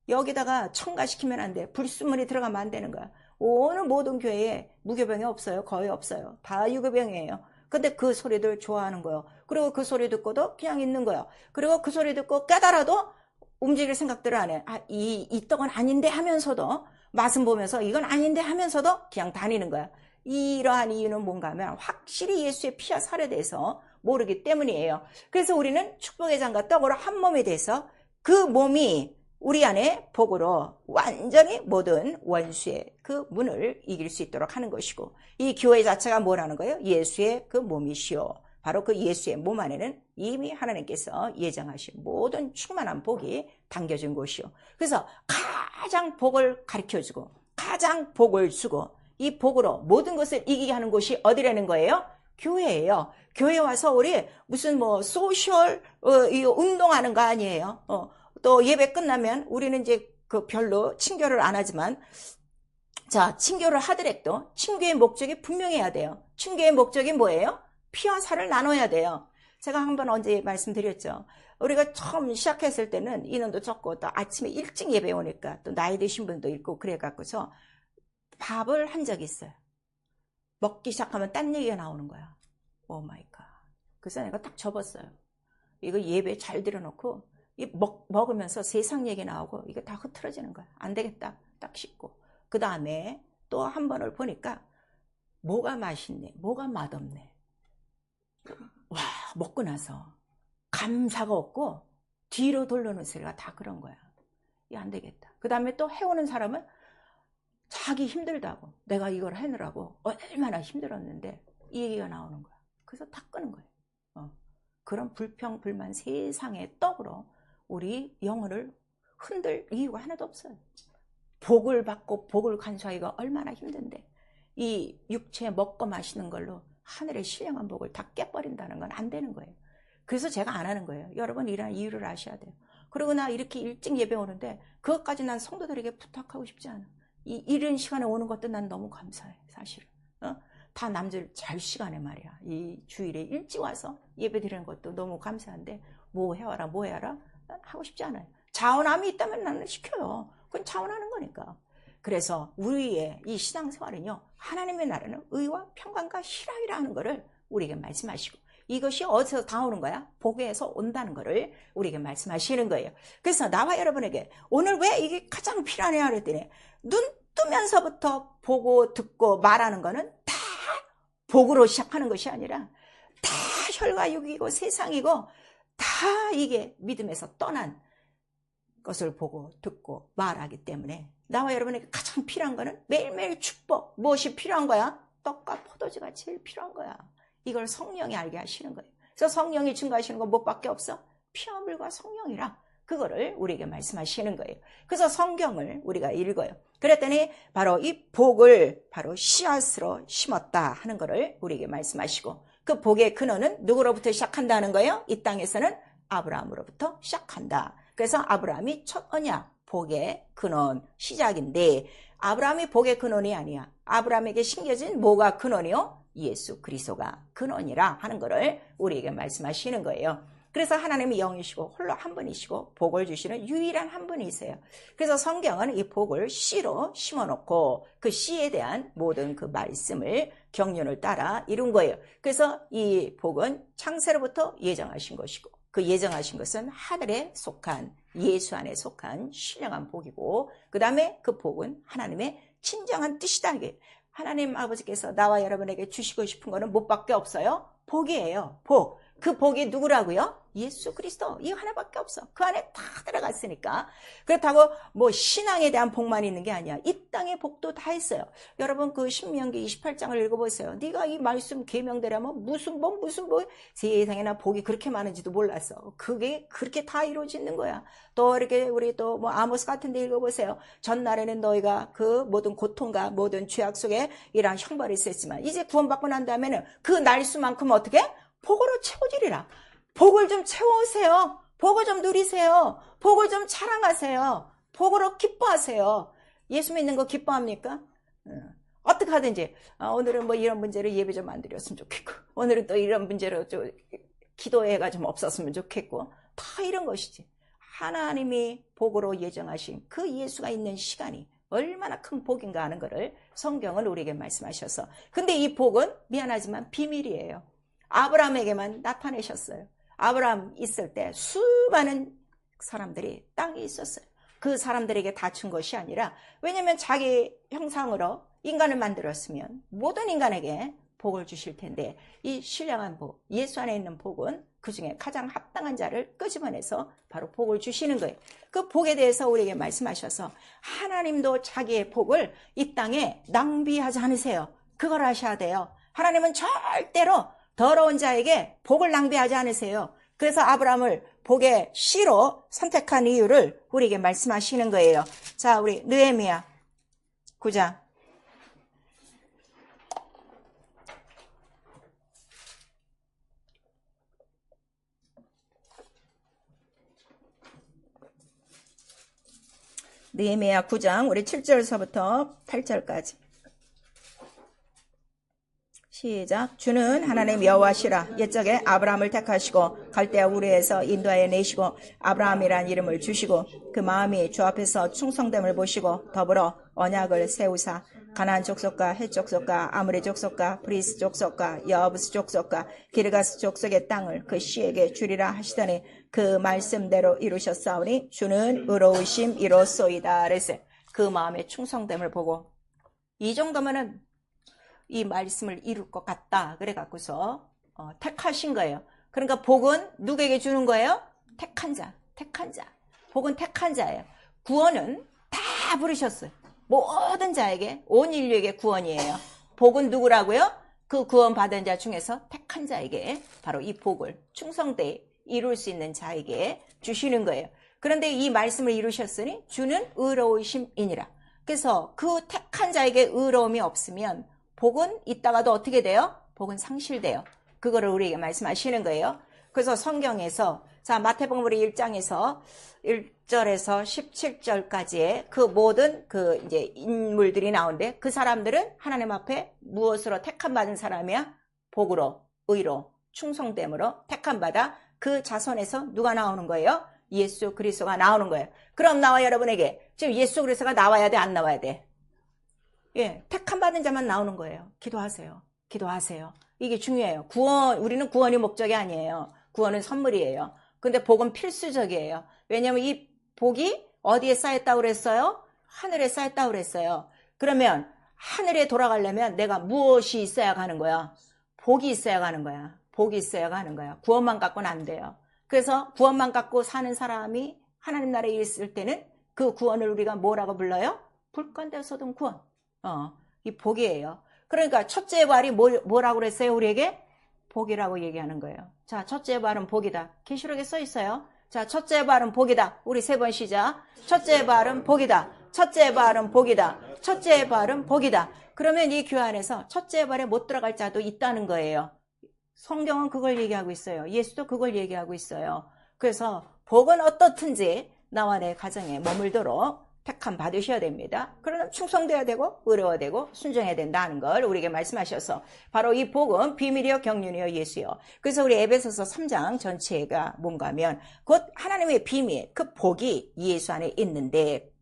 여기다가 첨가시키면 안 돼. 불순물이 들어가면 안 되는 거야. 오늘 모든 교회에 무교병이 없어요. 거의 없어요. 다 유교병이에요. 근데 그 소리들 좋아하는 거예요. 그리고 그 소리 듣고도 그냥 있는 거예요. 그리고 그 소리 듣고 깨달아도 움직일 생각들을 안 해. 아, 이 떡은 아닌데 하면서도 맛은 보면서 이건 아닌데 하면서도 그냥 다니는 거야. 이러한 이유는 뭔가 하면 확실히 예수의 피와 살에 대해서 모르기 때문이에요. 그래서 우리는 축복의 잔과 떡으로 한 몸이 돼서 그 몸이 우리 안에 복으로 완전히 모든 원수의 그 문을 이길 수 있도록 하는 것이고 이 교회 자체가 뭐라는 거예요? 예수의 그 몸이시오. 바로 그 예수의 몸 안에는 이미 하나님께서 예정하신 모든 충만한 복이 담겨진 곳이요. 그래서 가장 복을 가르쳐주고 가장 복을 주고 이 복으로 모든 것을 이기게 하는 곳이 어디라는 거예요? 교회예요. 교회 와서 우리 무슨 뭐 소셜 운동하는 거 아니에요. 또 예배 끝나면 우리는 이제 그 별로 친교를 안 하지만 자, 친교를 하더라도 친교의 목적이 분명해야 돼요. 친교의 목적이 뭐예요? 피와 살을 나눠야 돼요. 제가 한번 언제 말씀드렸죠. 우리가 처음 시작했을 때는 인원도 적고 또 아침에 일찍 예배 오니까 또 나이 드신 분도 있고 그래갖고서 밥을 한 적이 있어요. 먹기 시작하면 딴 얘기가 나오는 거야. 오 마이 갓. 그래서 내가 딱 접었어요. 이거 예배 잘 들여놓고 먹으면서 세상 얘기 나오고 이게 다 흐트러지는 거야. 안 되겠다. 딱 씻고. 그 다음에 또 한 번을 보니까 뭐가 맛있네. 뭐가 맛없네. 와, 먹고 나서 감사가 없고 뒤로 돌려놓은 소리가 다 그런 거야. 이게 안 되겠다. 그 다음에 또 해오는 사람은 자기 힘들다고 내가 이걸 해느라고 얼마나 힘들었는데 이 얘기가 나오는 거야. 그래서 다 끄는 거예요. 그런 불평, 불만 세상의 떡으로 우리 영혼을 흔들 이유가 하나도 없어요. 복을 받고 복을 간수하기가 얼마나 힘든데 이 육체 먹고 마시는 걸로 하늘의 신령한 복을 다 깨버린다는 건 안 되는 거예요. 그래서 제가 안 하는 거예요. 여러분 이런 이유를 아셔야 돼요. 그리고 나 이렇게 일찍 예배 오는데 그것까지 난 성도들에게 부탁하고 싶지 않아. 이른 시간에 오는 것도 난 너무 감사해. 사실은 다 남들 잘 시간에 말이야. 이 주일에 일찍 와서 예배 드리는 것도 너무 감사한데 뭐 해와라 뭐 해와라 난 하고 싶지 않아요. 자원함이 있다면 나는 시켜요. 그건 자원하는 거니까. 그래서 우리의 이 신앙생활은요, 하나님의 나라는 의와 평강과 희락이라 하는 거를 우리에게 말씀하시고 이것이 어디서 다 오는 거야? 복에서 온다는 거를 우리에게 말씀하시는 거예요. 그래서 나와 여러분에게 오늘 왜 이게 가장 필요하냐 그랬더니 눈 뜨면서부터 보고 듣고 말하는 거는 다 복으로 시작하는 것이 아니라 다 혈과 육이고 세상이고 다 이게 믿음에서 떠난 것을 보고 듣고 말하기 때문에 나와 여러분에게 가장 필요한 거는 매일매일 축복. 무엇이 필요한 거야? 떡과 포도주가 제일 필요한 거야. 이걸 성령이 알게 하시는 거예요. 그래서 성령이 증거하시는 건 무엇밖에 없어? 피와 물과 성령이라 그거를 우리에게 말씀하시는 거예요. 그래서 성경을 우리가 읽어요. 그랬더니 바로 이 복을 바로 씨앗으로 심었다 하는 거를 우리에게 말씀하시고 그 복의 근원은 누구로부터 시작한다는 거예요? 이 땅에서는 아브라함으로부터 시작한다. 그래서 아브라함이 첫 언약, 복의 근원, 시작인데 아브라함이 복의 근원이 아니야. 아브라함에게 심겨진 뭐가 근원이요? 예수 그리스도가 근원이라 하는 것을 우리에게 말씀하시는 거예요. 그래서 하나님이 영이시고 홀로 한 분이시고 복을 주시는 유일한 한 분이세요. 그래서 성경은 이 복을 씨로 심어놓고 그 씨에 대한 모든 그 말씀을 경륜을 따라 이룬 거예요. 그래서 이 복은 창세로부터 예정하신 것이고 그 예정하신 것은 하늘에 속한 예수 안에 속한 신령한 복이고 그 다음에 그 복은 하나님의 진정한 뜻이다. 하나님 아버지께서 나와 여러분에게 주시고 싶은 거는 뭐밖에 없어요? 복이에요. 복. 그 복이 누구라고요? 예수 그리스도. 이거 하나밖에 없어. 그 안에 다 들어갔으니까. 그렇다고 뭐 신앙에 대한 복만 있는 게 아니야. 이 땅의 복도 다 있어요. 여러분 그 신명기 28장을 읽어보세요. 네가 이 말씀 계명대로면 무슨 세상에나 복이 그렇게 많은지도 몰랐어. 그게 그렇게 다 이루어지는 거야. 또 이렇게 우리 또 뭐 아모스 같은 데 읽어보세요. 전날에는 너희가 그 모든 고통과 모든 죄악 속에 이러한 형벌이 있었지만 이제 구원받고 난 다음에는 그 날수만큼 어떻게? 복으로 채워지리라. 복을 좀 채워오세요. 복을 좀 누리세요. 복을 좀 자랑하세요. 복으로 기뻐하세요. 예수 믿는 거 기뻐합니까? 어떻게 하든지 오늘은 뭐 이런 문제로 예배 좀 안 드렸으면 좋겠고 오늘은 또 이런 문제로 좀 기도회가 좀 없었으면 좋겠고 다 이런 것이지. 하나님이 복으로 예정하신 그 예수가 있는 시간이 얼마나 큰 복인가 하는 것을 성경은 우리에게 말씀하셔서 근데 이 복은 미안하지만 비밀이에요. 아브라함에게만 나타내셨어요. 아브라함 있을 때 수많은 사람들이 땅에 있었어요. 그 사람들에게 다 준 것이 아니라 왜냐하면 자기 형상으로 인간을 만들었으면 모든 인간에게 복을 주실 텐데 이 신령한 복, 예수 안에 있는 복은 그 중에 가장 합당한 자를 끄집어내서 바로 복을 주시는 거예요. 그 복에 대해서 우리에게 말씀하셔서 하나님도 자기의 복을 이 땅에 낭비하지 않으세요. 그걸 하셔야 돼요. 하나님은 절대로 더러운 자에게 복을 낭비하지 않으세요. 그래서 아브라함을 복의 씨로 선택한 이유를 우리에게 말씀하시는 거예요. 자, 우리 느헤미야 9장. 느헤미야 9장 우리 7절서부터 8절까지. 시작. 주는 하나님 여호와시라. 옛적에 아브라함을 택하시고 갈대아 우르에서 인도하여 내시고 아브라함이란 이름을 주시고 그 마음이 주 앞에서 충성됨을 보시고 더불어 언약을 세우사 가나안 족속과 헷 족속과 아므리 족속과 브리스 족속과 여부스 족속과 기르가스 족속의 땅을 그 씨에게 주리라 하시더니 그 말씀대로 이루셨사오니 주는 의로우심이로소이다. 그래서 그 마음의 충성됨을 보고 이 정도면은 이 말씀을 이룰 것 같다. 그래 갖고서 택하신 거예요. 그러니까 복은 누구에게 주는 거예요? 택한 자. 복은 택한 자예요. 구원은 다 부르셨어요. 모든 자에게, 온 인류에게 구원이에요. 복은 누구라고요? 그 구원 받은 자 중에서 택한 자에게 바로 이 복을 충성되이 이룰 수 있는 자에게 주시는 거예요. 그런데 이 말씀을 이루셨으니 주는 의로우심이니라. 그래서 그 택한 자에게 의로움이 없으면 복은 있다가도 어떻게 돼요? 복은 상실돼요. 그거를 우리에게 말씀하시는 거예요. 그래서 성경에서 자 마태복음 우리 1장에서 1절에서 17절까지의 그 모든 그 이제 인물들이 나오는데 그 사람들은 하나님 앞에 무엇으로 택함 받은 사람이야? 복으로, 의로, 충성됨으로 택함 받아 그 자손에서 누가 나오는 거예요? 예수 그리스도가 나오는 거예요. 그럼 나와 여러분에게 지금 예수 그리스도가 나와야 돼, 안 나와야 돼? 예, 택함 받은 자만 나오는 거예요. 기도하세요. 이게 중요해요. 우리는 구원이 목적이 아니에요. 구원은 선물이에요. 근데 복은 필수적이에요. 왜냐하면 이 복이 어디에 쌓였다고 그랬어요? 하늘에 쌓였다고 그랬어요. 그러면 하늘에 돌아가려면 내가 무엇이 있어야 가는 거야? 복이 있어야 가는 거야. 구원만 갖고는 안 돼요. 그래서 구원만 갖고 사는 사람이 하나님 나라에 있을 때는 그 구원을 우리가 뭐라고 불러요? 불 가운데 쏟은 구원. 이 복이에요. 그러니까 첫째 발이 뭐라고 그랬어요? 우리에게? 복이라고 얘기하는 거예요. 자, 첫째 발은 복이다. 계시록에 써 있어요. 자, 첫째 발은 복이다. 우리 3번 시작. 첫째 발은 복이다. 그러면 이 교회 안에서 첫째 발에 못 들어갈 자도 있다는 거예요. 성경은 그걸 얘기하고 있어요. 예수도 그걸 얘기하고 있어요. 그래서 복은 어떻든지 나와 내 가정에 머물도록 택함 받으셔야 됩니다. 그러면 충성돼야 되고 의로워야 되고 순종해야 된다는 걸 우리에게 말씀하셔서 바로 이 복음 비밀이요 경륜이요 예수요. 그래서 우리 에베소서 3장 전체가 뭔가 하면 곧 하나님의 비밀 그 복이 예수 안에 있는데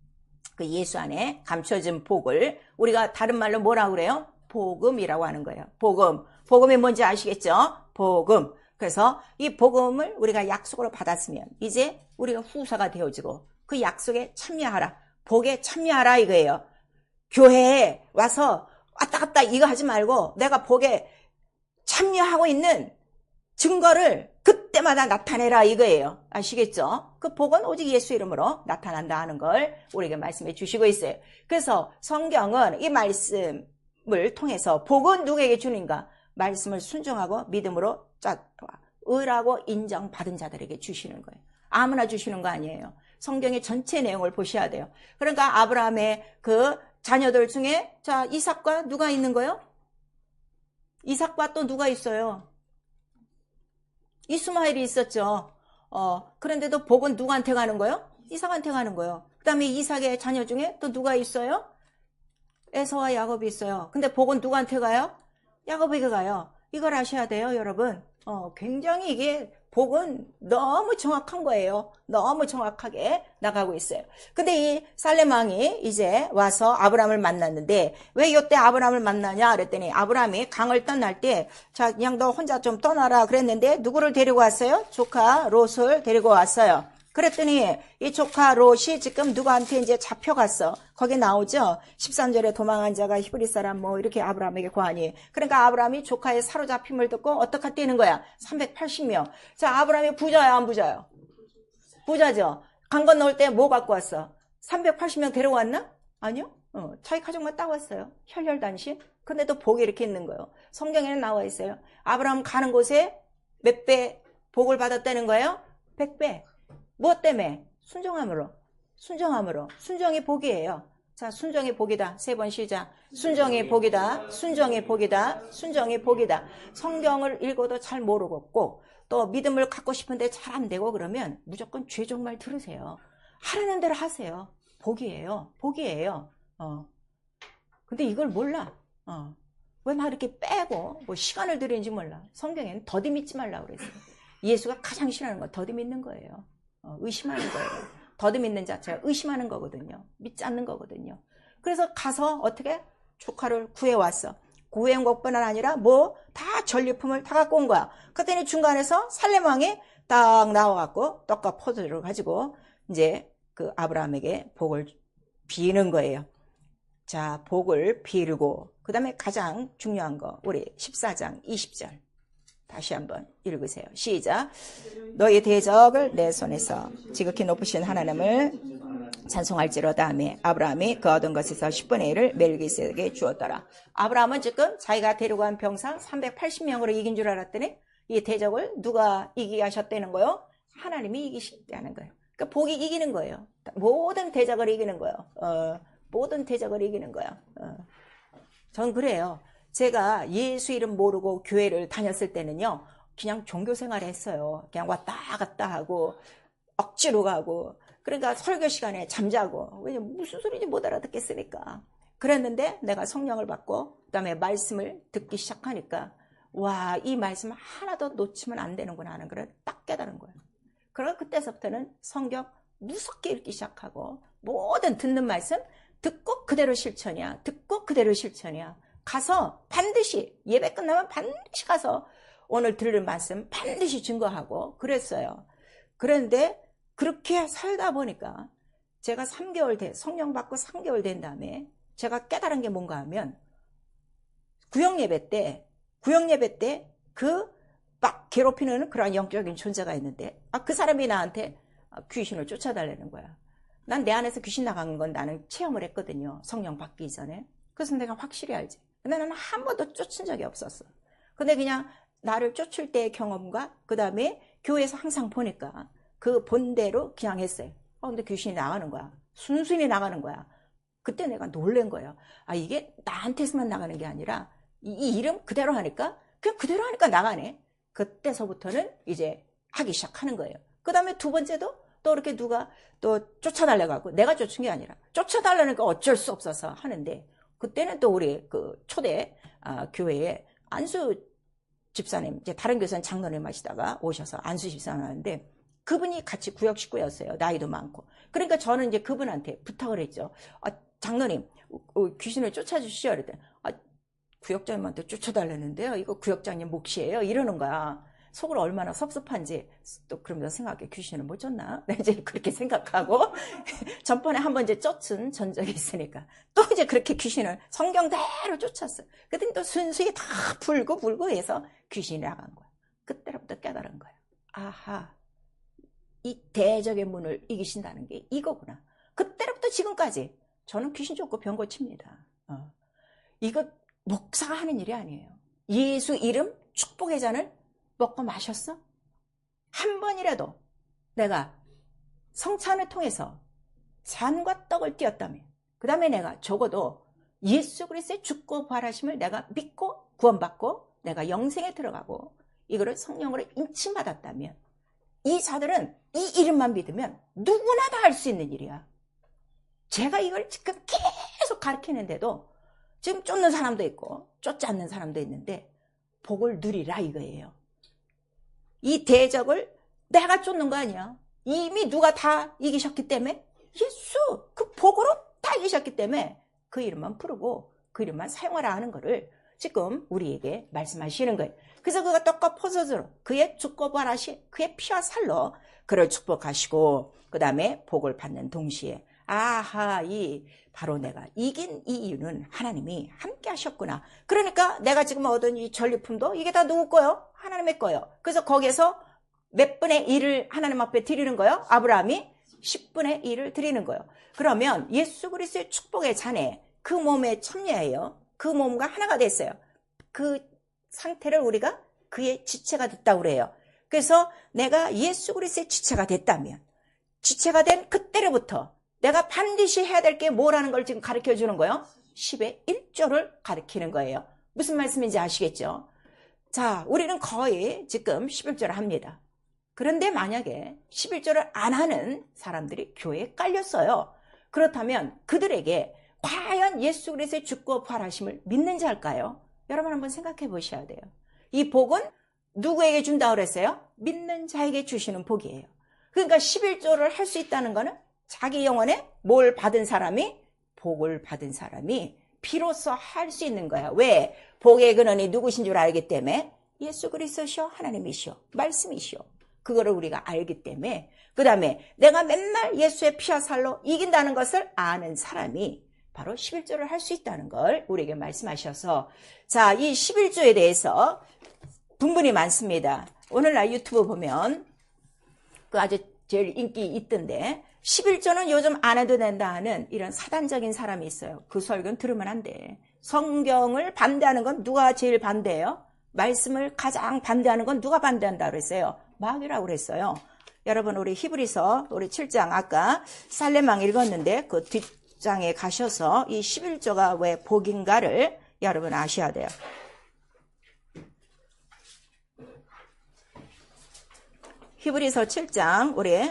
그 예수 안에 감춰진 복을 우리가 다른 말로 뭐라고 그래요? 복음이라고 하는 거예요. 복음이 뭔지 아시겠죠? 복음. 그래서 이 복음을 우리가 약속으로 받았으면 이제 우리가 후사가 되어지고 그 약속에 참여하라. 복에 참여하라 이거예요. 교회에 와서 왔다 갔다 이거 하지 말고 내가 복에 참여하고 있는 증거를 그때마다 나타내라 이거예요. 아시겠죠? 그 복은 오직 예수 이름으로 나타난다 하는 걸 우리에게 말씀해 주시고 있어요. 그래서 성경은 이 말씀을 통해서 복은 누구에게 주는가? 말씀을 순종하고 믿음으로 의라고 인정받은 자들에게 주시는 거예요. 아무나 주시는 거 아니에요. 성경의 전체 내용을 보셔야 돼요. 그러니까 아브라함의 그 자녀들 중에 자 이삭과 누가 있는 거예요? 이삭과 또 누가 있어요? 이스마엘이 있었죠. 그런데도 복은 누구한테 가는 거예요? 이삭한테 가는 거예요. 그 다음에 이삭의 자녀 중에 또 누가 있어요? 에서와 야곱이 있어요. 근데 복은 누구한테 가요? 야곱에게 가요. 이걸 아셔야 돼요, 여러분. 굉장히 이게 복은 너무 정확한 거예요. 너무 정확하게 나가고 있어요. 근데 이 살렘 왕이 이제 와서 아브라함을 만났는데 왜 이때 아브라함을 만나냐 그랬더니 아브라함이 강을 떠날 때 자 그냥 너 혼자 좀 떠나라 그랬는데 누구를 데리고 왔어요? 조카 롯을 데리고 왔어요. 그랬더니 이 조카 롯이 지금 누구한테 이제 잡혀갔어. 거기 나오죠. 13절에 도망한 자가 히브리 사람 뭐 이렇게 아브라함에게 고하니. 그러니까 아브라함이 조카의 사로잡힘을 듣고 어떻게 뛰는 거야? 380명. 자, 아브라함이 부자야 안 부자요? 부자죠. 강 건너올 때 뭐 갖고 왔어? 380명 데려왔나? 아니요. 자기 가족만 따왔어요. 혈혈단신. 근데도 복이 이렇게 있는 거예요. 성경에는 나와 있어요. 아브라함 가는 곳에 몇 배 복을 받았다는 거예요? 100배. 무엇 때문에? 순종함으로. 순종이 복이에요. 자, 순종이 복이다. 3번 시작. 순종이 복이다. 순종이 복이다. 순종이 복이다. 성경을 읽어도 잘 모르겠고 또 믿음을 갖고 싶은데 잘 안 되고 그러면 무조건 죄종말 들으세요. 하라는 대로 하세요. 복이에요. 근데 이걸 몰라. 왜 막 이렇게 빼고 뭐 시간을 들이는지 몰라. 성경에는 더디 믿지 말라고 그랬어요. 예수가 가장 싫어하는 건 더디 믿는 거예요. 의심하는 거예요. 더디 믿는 자체가 의심하는 거거든요. 믿지 않는 거거든요. 그래서 가서 어떻게 조카를 구해왔어. 구해온 것뿐만 아니라 뭐 다 전리품을 다 갖고 온 거야. 그랬더니 중간에서 살렘 왕이 딱 나와갖고 떡과 포도주를 가지고 이제 그 아브라함에게 복을 비는 거예요. 자, 복을 비르고 그 다음에 가장 중요한 거 우리 14장 20절 다시 한번 읽으세요. 시작. 너희 대적을 내 손에서 지극히 높으신 하나님을 찬송할지로다 하며 아브라함이 그 얻은 것에서 10분의 1을 멜기세덱에게 주었더라. 아브라함은 지금 자기가 데리고 간 병사 380명으로 이긴 줄 알았더니 이 대적을 누가 이기게 하셨다는 거예요? 하나님이 이기셨다는 거예요. 그러니까 복이 이기는 거예요. 모든 대적을 이기는 거예요. 모든 대적을 이기는 거예요. 전 그래요. 제가 예수 이름 모르고 교회를 다녔을 때는요. 그냥 종교생활 했어요. 그냥 왔다 갔다 하고 억지로 가고 그러니까 설교 시간에 잠자고 무슨 소리인지 못 알아듣겠으니까 그랬는데 내가 성령을 받고 그 다음에 말씀을 듣기 시작하니까 와, 이 말씀 하나도 놓치면 안 되는구나 하는 걸 딱 깨달은 거예요. 그러고 그때서부터는 성경 무섭게 읽기 시작하고 모든 듣는 말씀 듣고 그대로 실천이야. 가서 반드시 예배 끝나면 반드시 가서 오늘 들을 말씀 반드시 증거하고 그랬어요. 그런데 그렇게 살다 보니까 제가 3개월 성령 받고 3개월 된 다음에 제가 깨달은 게 뭔가 하면 구역예배 때 그 막 괴롭히는 그런 영적인 존재가 있는데 그 사람이 나한테 귀신을 쫓아달라는 거야. 난 내 안에서 귀신 나간 건 나는 체험을 했거든요. 성령 받기 전에. 그래서 내가 확실히 알지. 근데 나는 한 번도 쫓은 적이 없었어. 근데 그냥 나를 쫓을 때의 경험과 그 다음에 교회에서 항상 보니까 그 본대로 그냥 했어요. 근데 귀신이 나가는 거야. 순순히 나가는 거야. 그때 내가 놀란 거예요. 이게 나한테서만 나가는 게 아니라 이 이름 그대로 하니까 그냥 그대로 하니까 나가네. 그때서부터는 이제 하기 시작하는 거예요. 그 다음에 두 번째도 또 이렇게 누가 또 쫓아달래가고, 내가 쫓은 게 아니라 쫓아달라니까 어쩔 수 없어서 하는데, 그때는 또 우리 그 초대 교회에 안수 집사님, 이제 다른 교사는 장로님 하시다가 오셔서 안수 집사님 하는데, 그분이 같이 구역 식구였어요. 나이도 많고. 그러니까 저는 이제 그분한테 부탁을 했죠. 장로님, 귀신을 쫓아주시죠. 그랬더니, 구역장님한테 쫓아달라는데요. 이거 구역장님 몫이에요. 이러는 거야. 속으로 얼마나 섭섭한지 또 그러면서 생각해. 귀신을 못 쫓나? 이제 그렇게 생각하고 전번에 한번 이제 쫓은 전적이 있으니까 또 이제 그렇게 귀신을 성경대로 쫓았어요. 그랬더니 또 순수히 다 불고 해서 귀신이 나간 거야. 그때부터 깨달은 거야. 아하, 이 대적의 문을 이기신다는 게 이거구나. 그때부터 지금까지 저는 귀신 쫓고 병 고칩니다. 이거 목사가 하는 일이 아니에요. 예수 이름 축복의 잔을 먹고 마셨어? 한 번이라도 내가 성찬을 통해서 잔과 떡을 띄었다면, 그 다음에 내가 적어도 예수 그리스도의 죽고 부활하심을 내가 믿고 구원받고 내가 영생에 들어가고 이거를 성령으로 인침받았다면, 이 자들은 이 이름만 믿으면 누구나 다 할 수 있는 일이야. 제가 이걸 지금 계속 가르치는데도 지금 쫓는 사람도 있고 쫓지 않는 사람도 있는데 복을 누리라 이거예요. 이 대적을 내가 쫓는 거 아니야. 이미 누가 다 이기셨기 때문에, 예수 그 복으로 다 이기셨기 때문에 그 이름만 부르고 그 이름만 사용하라 하는 거를 지금 우리에게 말씀하시는 거예요. 그래서 그가 떡과 포도주로 그의 죽고 부활하신 그의 피와 살로 그를 축복하시고 그 다음에 복을 받는 동시에, 아하, 바로 내가 이긴 이 이유는 하나님이 함께 하셨구나. 그러니까 내가 지금 얻은 이 전리품도 이게 다 누구 거요? 하나님의 거요. 그래서 거기에서 몇 분의 1을 하나님 앞에 드리는 거요? 아브라함이 10분의 1을 드리는 거요. 그러면 예수 그리스도의 축복의 잔에 그 몸에 참여해요. 그 몸과 하나가 됐어요. 그 상태를 우리가 그의 지체가 됐다고 그래요. 그래서 내가 예수 그리스도의 지체가 됐다면, 지체가 된 그때로부터 내가 반드시 해야 될 게 뭐라는 걸 지금 가르쳐 주는 거예요. 10의 1조를 가르치는 거예요. 무슨 말씀인지 아시겠죠? 자, 우리는 거의 지금 11조를 합니다. 그런데 만약에 11조를 안 하는 사람들이 교회에 깔렸어요. 그렇다면 그들에게 과연 예수 그리스도의 죽고 부활하심을 믿는 자일까요? 여러분 한번 생각해 보셔야 돼요. 이 복은 누구에게 준다고 그랬어요? 믿는 자에게 주시는 복이에요. 그러니까 11조를 할 수 있다는 거는 자기 영혼에 뭘 받은 사람이, 복을 받은 사람이 비로소 할 수 있는 거야. 왜? 복의 근원이 누구신 줄 알기 때문에, 예수 그리스도시오, 하나님이시오, 말씀이시오. 그거를 우리가 알기 때문에, 그 다음에 내가 맨날 예수의 피와 살로 이긴다는 것을 아는 사람이 바로 11조를 할 수 있다는 걸 우리에게 말씀하셔서, 자, 이 11조에 대해서 분분이 많습니다. 오늘날 유튜브 보면 그 아주 제일 인기 있던데, 11조는 요즘 안 해도 된다 하는 이런 사단적인 사람이 있어요. 그 설교는 들으면 안 돼. 성경을 반대하는 건 누가 제일 반대해요? 말씀을 가장 반대하는 건 누가 반대한다 그랬어요? 마귀라고 그랬어요. 여러분, 우리 히브리서 우리 7장 아까 살레망 읽었는데 그 뒷장에 가셔서 이 11조가 왜 복인가를 여러분 아셔야 돼요. 히브리서 7장 우리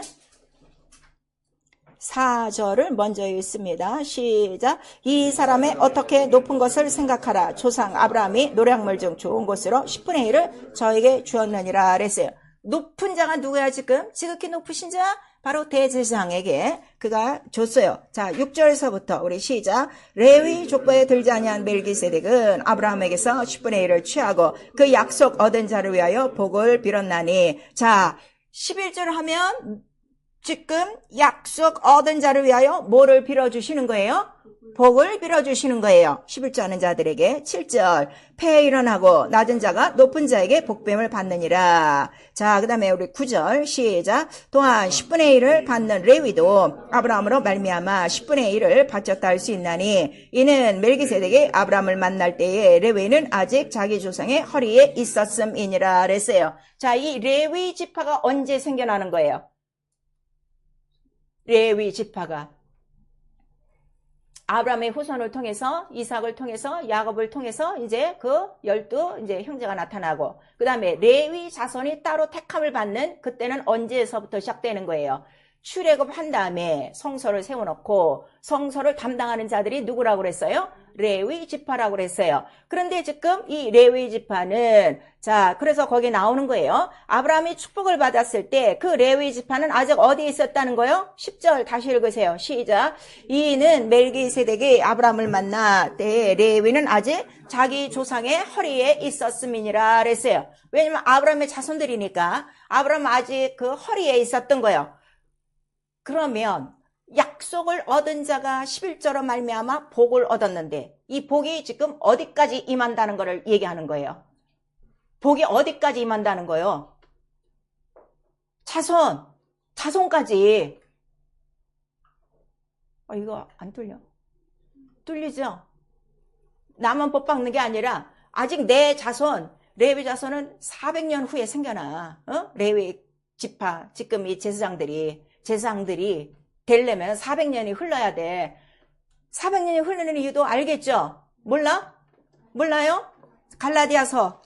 4절을 먼저 읽습니다. 시작. 이 사람의 어떻게 높은 것을 생각하라. 조상 아브라함이 노략물 중 좋은 곳으로 10분의 1을 저에게 주었느니라 그랬어요. 높은 자가 누구야 지금? 지극히 높으신 자? 바로 대제사장에게 그가 줬어요. 자, 6절에서부터 우리 시작. 레위 족보에 들지 아니한 멜기세덱은 아브라함에게서 10분의 1을 취하고 그 약속 얻은 자를 위하여 복을 빌었나니. 자, 11절 하면 지금 약속 얻은 자를 위하여 뭐를 빌어주시는 거예요? 복을 빌어주시는 거예요. 11조 하는 자들에게. 7절 폐에 일어나고 낮은 자가 높은 자에게 복됨을 받느니라. 자, 그 다음에 우리 9절 시작. 또한 10분의 1을 받는 레위도 아브라함으로 말미암아 10분의 1을 바쳤다 할 수 있나니, 이는 멜기세덱이 아브라함을 만날 때에 레위는 아직 자기 조상의 허리에 있었음이니라 그랬어요. 자, 이 레위 지파가 언제 생겨나는 거예요? 레위 지파가 아브라함의 후손을 통해서, 이삭을 통해서, 야곱을 통해서 이제 그 12 이제 형제가 나타나고, 그 다음에 레위 자손이 따로 택함을 받는 그때는 언제서부터 시작되는 거예요? 출애굽한 다음에 성소를 세워놓고 성소를 담당하는 자들이 누구라고 그랬어요? 레위 지파라고 그랬어요. 그런데 지금 이 레위 지파는 자 그래서 거기 나오는 거예요. 아브라함이 축복을 받았을 때 그 레위 지파는 아직 어디에 있었다는 거예요? 10절 다시 읽으세요. 시작. 이는 멜기세덱이 아브라함을 만나 때 레위는 아직 자기 조상의 허리에 있었음이니라 그랬어요. 왜냐면 아브라함의 자손들이니까 아브라함 아직 그 허리에 있었던 거예요. 그러면 약속을 얻은 자가 11절로 말미암아 복을 얻었는데 이 복이 지금 어디까지 임한다는 것을 얘기하는 거예요. 복이 어디까지 임한다는 거예요? 자손까지. 이거 안 뚫려? 뚫리죠? 나만 복 받는 게 아니라 아직 내 자손, 레위 자손은 400년 후에 생겨나. 레위 지파, 지금 이 제사장들이 되려면 400년이 흘러야 돼. 400년이 흐르는 이유도 알겠죠? 몰라요? 갈라디아서.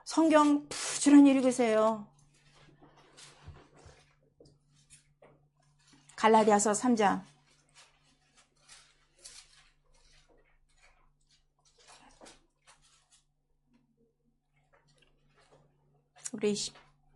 성경 부지런히 읽으세요. 갈라디아서 3장. 우리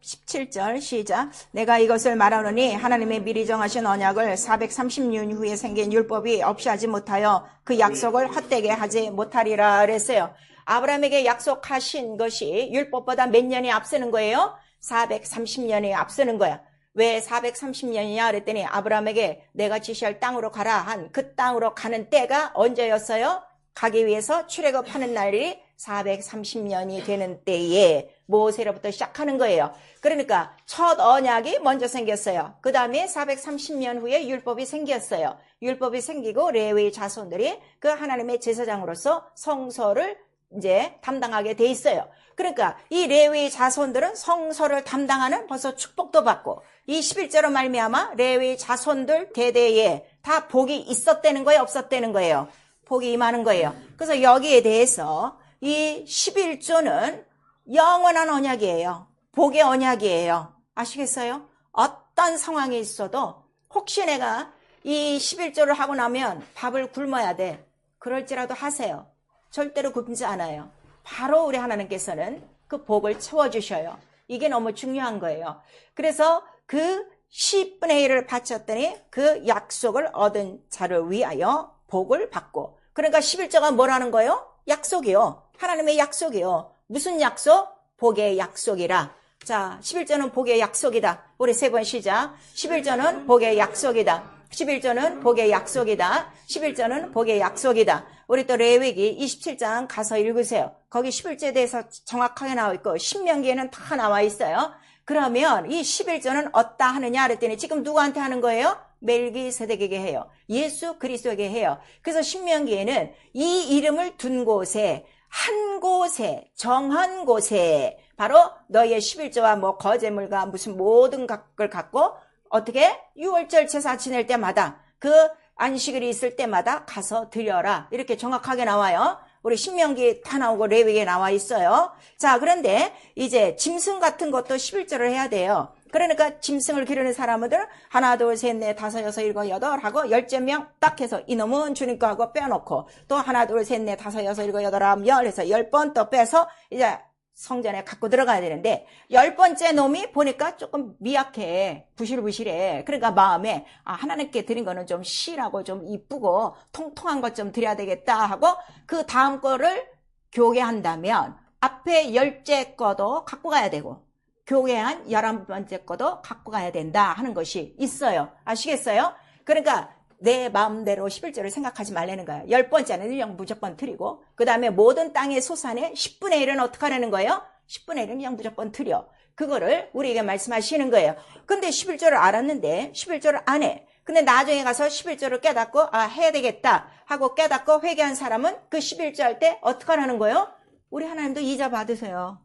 17절 시작. 내가 이것을 말하노니 하나님의 미리 정하신 언약을 430년 후에 생긴 율법이 없이 하지 못하여 그 약속을 헛되게 하지 못하리라 그랬어요. 아브라함에게 약속하신 것이 율법보다 몇 년이 앞서는 거예요? 430년이 앞서는 거야. 왜 430년이냐 그랬더니 아브라함에게 내가 지시할 땅으로 가라 한 그 땅으로 가는 때가 언제였어요? 가기 위해서 출애굽하는 날이 430년이 되는 때에 모세로부터 시작하는 거예요. 그러니까 첫 언약이 먼저 생겼어요. 그 다음에 430년 후에 율법이 생겼어요. 율법이 생기고 레위 자손들이 그 하나님의 제사장으로서 성소를 이제 담당하게 돼 있어요. 그러니까 이 레위 자손들은 성소를 담당하는 벌써 축복도 받고 이 11절로 말미암아 레위 자손들 대대에 다 복이 있었다는 거예요? 없었다는 거예요? 복이 임하는 거예요. 그래서 여기에 대해서 이 11조는 영원한 언약이에요. 복의 언약이에요. 아시겠어요? 어떤 상황이 있어도 혹시 내가 이 11조를 하고 나면 밥을 굶어야 돼. 그럴지라도 하세요. 절대로 굶지 않아요. 바로 우리 하나님께서는 그 복을 채워주셔요. 이게 너무 중요한 거예요. 그래서 그 10분의 1을 바쳤더니 그 약속을 얻은 자를 위하여 복을 받고 그러니까 11조가 뭐라는 거예요? 약속이요. 하나님의 약속이요. 무슨 약속? 복의 약속이라. 자, 11조는 복의 약속이다. 우리 세 번 시작. 11조는 복의 약속이다. 11조는 복의 약속이다. 11조는 복의 약속이다. 우리 또 레위기 27장 가서 읽으세요. 거기 11조에 대해서 정확하게 나와 있고 신명기에는 다 나와 있어요. 그러면 이 11조는 어디다 하느냐 그랬더니 지금 누구한테 하는 거예요? 멜기세덱에게 해요. 예수 그리스도에게 해요. 그래서 신명기에는 이 이름을 둔 곳에 한 곳에 정한 곳에 바로 너희의 11조와 뭐 거제물과 무슨 모든 걸 갖고 어떻게 6월절 제사 지낼 때마다 그 안식일이 있을 때마다 가서 드려라. 이렇게 정확하게 나와요. 우리 신명기 다 나오고 레위기에 나와 있어요. 자, 그런데 이제 짐승 같은 것도 11조를 해야 돼요. 그러니까 짐승을 기르는 사람들은 하나, 둘, 셋, 넷, 다섯, 여섯, 일곱, 여덟 하고 10명 딱 해서 이놈은 주님 거 하고 빼놓고 또 하나, 둘, 셋, 넷, 다섯, 여섯, 일곱, 여덟, 아홉, 열 해서 10번 또 빼서 이제 성전에 갖고 들어가야 되는데 10번째 놈이 보니까 조금 미약해. 부실부실해. 그러니까 마음에 하나님께 드린 거는 좀 실하고 좀 이쁘고 통통한 것 좀 드려야 되겠다 하고 그 다음 거를 교개한다면 앞에 10째 거도 갖고 가야 되고 교개한 11번째 거도 갖고 가야 된다 하는 것이 있어요. 아시겠어요? 그러니까 내 마음대로 11조를 생각하지 말라는 거예요. 10번째는 그냥 무조건 드리고 그 다음에 모든 땅의 소산의 10분의 1은 어떻게 하라는 거예요? 10분의 1은 그냥 무조건 드려. 그거를 우리에게 말씀하시는 거예요. 근데 11조를 알았는데 11조를 안 해. 근데 나중에 가서 11조를 깨닫고 해야 되겠다 하고 깨닫고 회개한 사람은 그 11조 할 때 어떻게 하라는 거예요? 우리 하나님도 이자 받으세요.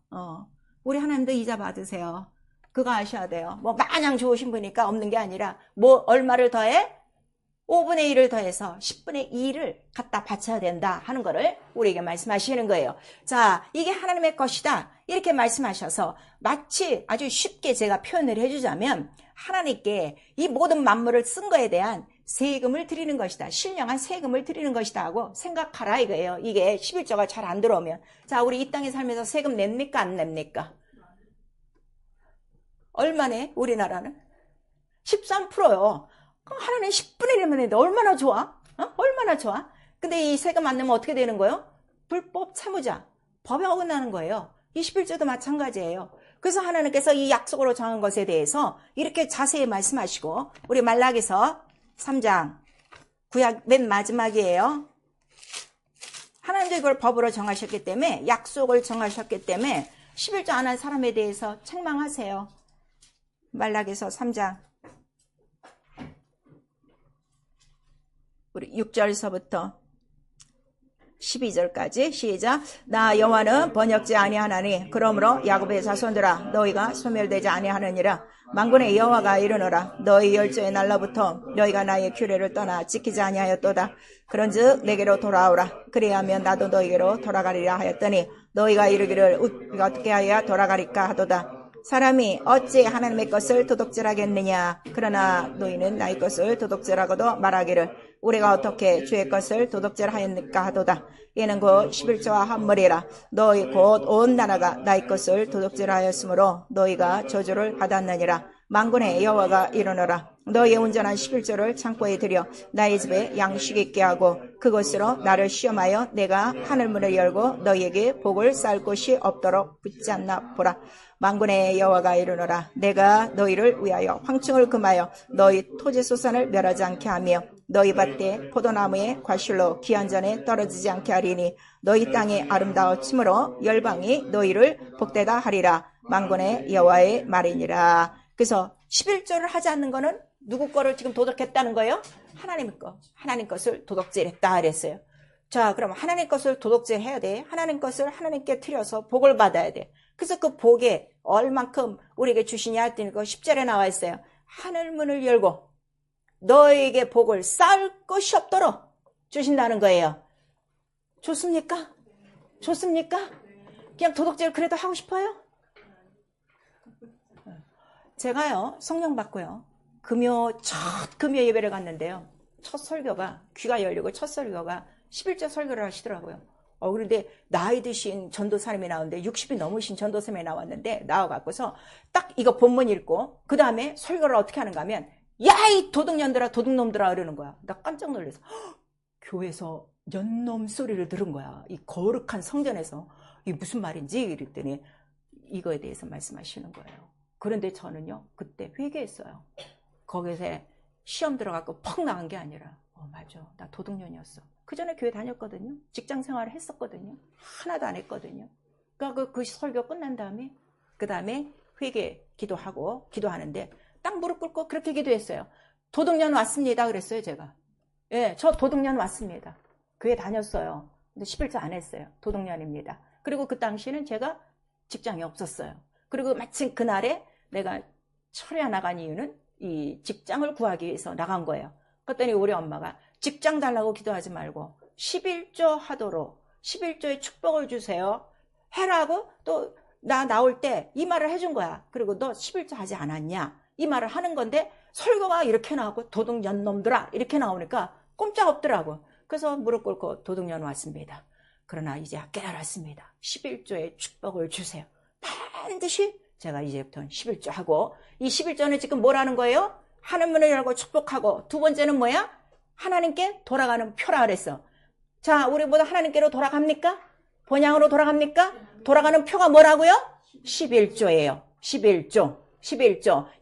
우리 하나님도 이자 받으세요. 그거 아셔야 돼요. 뭐 마냥 좋으신 분이니까 없는 게 아니라 뭐 얼마를 더해? 5분의 1을 더해서 10분의 2를 갖다 바쳐야 된다 하는 거를 우리에게 말씀하시는 거예요. 자, 이게 하나님의 것이다. 이렇게 말씀하셔서 마치 아주 쉽게 제가 표현을 해주자면 하나님께 이 모든 만물을 쓴 거에 대한 세금을 드리는 것이다. 신령한 세금을 드리는 것이다 하고 생각하라 이거예요. 이게 11조가 잘 안 들어오면. 자, 우리 이 땅에 살면서 세금 냅니까 안 냅니까? 얼마네 우리나라는? 13%요. 하나님 10분의 1만 내는데 얼마나 좋아? 얼마나 좋아? 근데 이 세금 안 내면 어떻게 되는 거예요? 불법 채무자. 법에 어긋나는 거예요. 21조도 마찬가지예요. 그래서 하나님께서 이 약속으로 정한 것에 대해서 이렇게 자세히 말씀하시고 우리 말라기서 3장 구약 맨 마지막이에요. 하나님도 이걸 법으로 정하셨기 때문에 약속을 정하셨기 때문에 11조 안 한 사람에 대해서 책망하세요. 말라기서 3장 우리 6절서부터 12절까지 시작. 나 여호와는 번역지 아니하나니 그러므로 야곱의 자손들아 너희가 소멸되지 아니하느니라. 만군의 여호와가 이르노라. 너희 열조의 날로부터 너희가 나의 규례를 떠나 지키지 아니하였도다. 그런즉 내게로 돌아오라. 그리하면 나도 너희에게로 돌아가리라 하였더니 너희가 이르기를 우리가 어떻게 하여야 돌아가리까 하도다. 사람이 어찌 하나님의 것을 도둑질하겠느냐. 그러나 너희는 나의 것을 도둑질하고도 말하기를 우리가 어떻게 주의 것을 도둑질하였느까 하도다. 이는 곧 11조와 한물이라. 너희 곧 온 나라가 나의 것을 도둑질하였으므로 너희가 저주를 받았느니라. 만군의 여호와가 이르노라. 너희의 온전한 11조를 창고에 들여 나의 집에 양식 있게 하고 그것으로 나를 시험하여 내가 하늘문을 열고 너희에게 복을 쌓을 곳이 없도록 붙잡나 보라. 만군의 여호와가 이르노라. 내가 너희를 위하여 황충을 금하여 너희 토지소산을 멸하지 않게 하며 너희 밭에 포도나무의 과실로 기한전에 떨어지지 않게 하리니 너희 땅이 아름다워침으로 열방이 너희를 복되다 하리라. 만군의 여호와의 말이니라. 그래서 11조를 하지 않는 거는 누구 거를 지금 도둑했다는 거예요? 하나님 거. 하나님 것을 도둑질했다 그랬어요. 자, 그럼 하나님 것을 도둑질해야 돼. 하나님 것을 하나님께 드려서 복을 받아야 돼. 그래서 그 복에 얼만큼 우리에게 주시냐 했더니 그 10절에 나와 있어요. 하늘문을 열고 너에게 복을 쌓을 것이 없도록 주신다는 거예요. 좋습니까? 좋습니까? 그냥 도둑질 그래도 하고 싶어요? 제가요 성령 받고요 첫 금요 예배를 갔는데요. 첫 설교가 귀가 열리고 첫 설교가 11조 설교를 하시더라고요. 그런데 나이 드신 전도사님이 나오는데 60이 넘으신 전도사님이 나왔는데 나와갖고서 딱 이거 본문 읽고 그 다음에 설교를 어떻게 하는가 하면 야 이 도둑년들아 도둑놈들아 이러는 거야. 나 깜짝 놀라서 교회에서 년놈 소리를 들은 거야. 이 거룩한 성전에서 이게 무슨 말인지 이랬더니 이거에 대해서 말씀하시는 거예요. 그런데 저는요 그때 회개했어요. 거기서 시험 들어가고 퍽 나간 게 아니라 맞아 나 도둑년이었어. 그 전에 교회 다녔거든요. 직장 생활을 했었거든요. 하나도 안 했거든요. 그러니까 그 설교 끝난 다음에 그 다음에 회개 기도하고 기도하는데 딱 무릎 꿇고 그렇게 기도했어요. 도둑년 왔습니다 그랬어요 제가. 예, 저 도둑년 왔습니다. 교회 다녔어요. 근데 11조 안 했어요. 도둑년입니다. 그리고 그 당시에는 제가 직장이 없었어요. 그리고 마침 그날에 내가 철야 나간 이유는 이 직장을 구하기 위해서 나간 거예요. 그랬더니 우리 엄마가 직장 달라고 기도하지 말고 11조 하도록 11조의 축복을 주세요. 해라고 또 나 나올 때 이 말을 해준 거야. 그리고 너 11조 하지 않았냐? 이 말을 하는 건데 설교가 이렇게 나오고 도둑년 놈들아 이렇게 나오니까 꼼짝없더라고. 그래서 무릎 꿇고 도둑년 왔습니다. 그러나 이제 깨달았습니다. 11조의 축복을 주세요. 반드시 제가 이제부터는 11조 하고 이 11조는 지금 뭐라는 거예요? 하늘문을 열고 축복하고 두 번째는 뭐야? 하나님께 돌아가는 표라 그랬어. 자, 우리 모두 하나님께로 돌아갑니까? 본향으로 돌아갑니까? 돌아가는 표가 뭐라고요? 11조예요. 11조.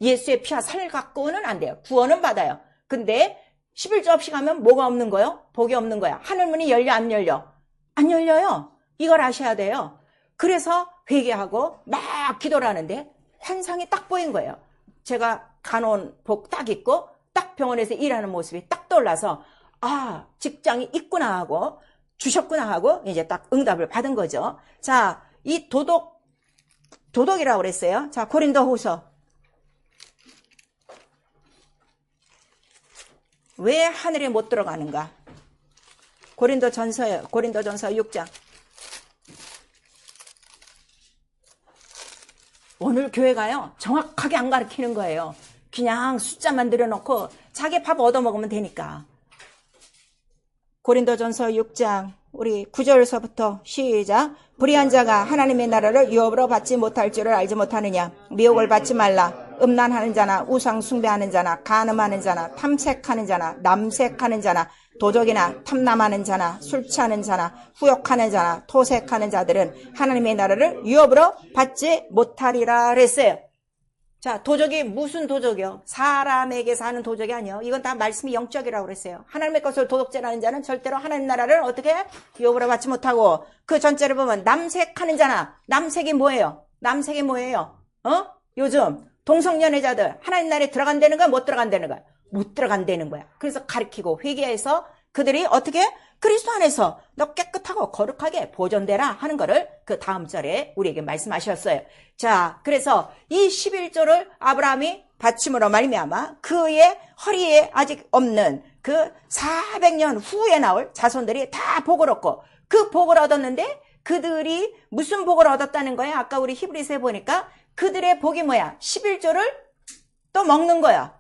예수의 피와 살 갖고는 안 돼요. 구원은 받아요. 근데 11조 없이 가면 뭐가 없는 거예요? 복이 없는 거야. 하늘문이 열려 안 열려? 안 열려요. 이걸 아셔야 돼요. 그래서 회개하고 막 기도를 하는데 환상이 딱 보인 거예요. 제가 간호복 딱 입고 딱 병원에서 일하는 모습이 딱 떠올라서 아 직장이 있구나 하고 주셨구나 하고 이제 딱 응답을 받은 거죠. 자, 이 도덕이라고 그랬어요. 자, 고린도후서 왜 하늘에 못 들어가는가? 고린도전서 6장 오늘 교회가요 정확하게 안 가르치는 거예요. 그냥 숫자만 들여놓고 자기 밥 얻어먹으면 되니까. 고린도전서 6장 우리 9절서부터 시작. 불의한 자가 하나님의 나라를 유업으로 받지 못할 줄을 알지 못하느냐. 미혹을 받지 말라. 음란하는 자나 우상 숭배하는 자나 간음하는 자나 탐색하는 자나 남색하는 자나 도적이나 탐남하는 자나 술 취하는 자나 후욕하는 자나 토색하는 자들은 하나님의 나라를 유업으로 받지 못하리라 그랬어요. 자, 도적이 무슨 도적이요? 사람에게 사는 도적이 아니요. 이건 다 말씀이 영적이라고 그랬어요. 하나님의 것을 도둑질하는 자는 절대로 하나님 나라를 어떻게 유업으로 받지 못하고, 그 전체를 보면 남색하는 자나, 남색이 뭐예요? 남색이 뭐예요? 요즘 동성연애자들 하나님 나라에 들어간다는 거야? 못 들어간다는 거야? 못 들어간다는 거야. 그래서 가르치고 회개해서 그들이 어떻게 그리스도 안에서 너 깨끗하고 거룩하게 보존되라 하는 거를 그 다음 절에 우리에게 말씀하셨어요. 자, 그래서 이 11조를 아브라함이 받침으로 말미암아 그의 허리에 아직 없는 그 400년 후에 나올 자손들이 다 복을 얻고, 그 복을 얻었는데 그들이 무슨 복을 얻었다는 거야? 아까 우리 히브리서에 보니까 그들의 복이 뭐야? 11조를 또 먹는 거야.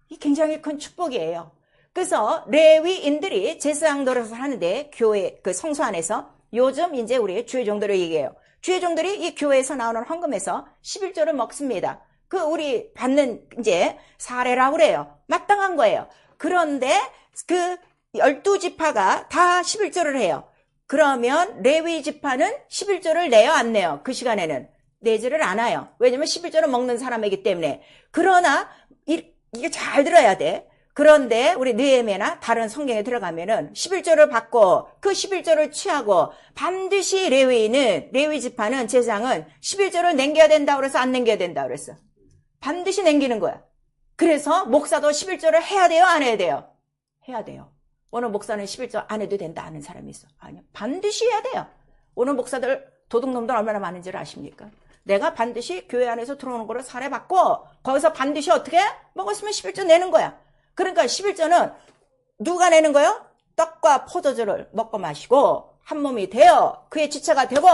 이 굉장히 큰 축복이에요. 그래서 레위인들이 제사장 노릇을 하는데, 교회 그 성소 안에서 요즘 이제 우리 주의 종들을 얘기해요. 주의 종들이 이 교회에서 나오는 헌금에서 11조를 먹습니다. 그 우리 받는 이제 사례라고 그래요. 마땅한 거예요. 그런데 그 12지파가 다 11조를 해요. 그러면 레위 지파는 11조를 내요, 안 내요? 그 시간에는 내지를 않아요. 왜냐면 11조를 먹는 사람이기 때문에. 그러나 이게 잘 들어야 돼. 그런데 우리 느헤미야나 다른 성경에 들어가면은 11조를 받고 그 11조를 취하고, 반드시 레위 지파는 제사장은 11조를 남겨야 된다고 그래서 안 남겨야 된다고 그랬어. 반드시 남기는 거야. 그래서 목사도 11조를 해야 돼요, 안 해야 돼요? 해야 돼요. 오늘 목사는 11조 안 해도 된다 하는 사람이 있어. 아니요, 반드시 해야 돼요. 오늘 목사들 도둑놈들 얼마나 많은지를 아십니까? 내가 반드시 교회 안에서 들어오는 거를 사례받고 거기서 반드시 어떻게 먹었으면 11조 내는 거야. 그러니까 11조는 누가 내는 거예요? 떡과 포도주를 먹고 마시고 한 몸이 되어 그의 지체가 되고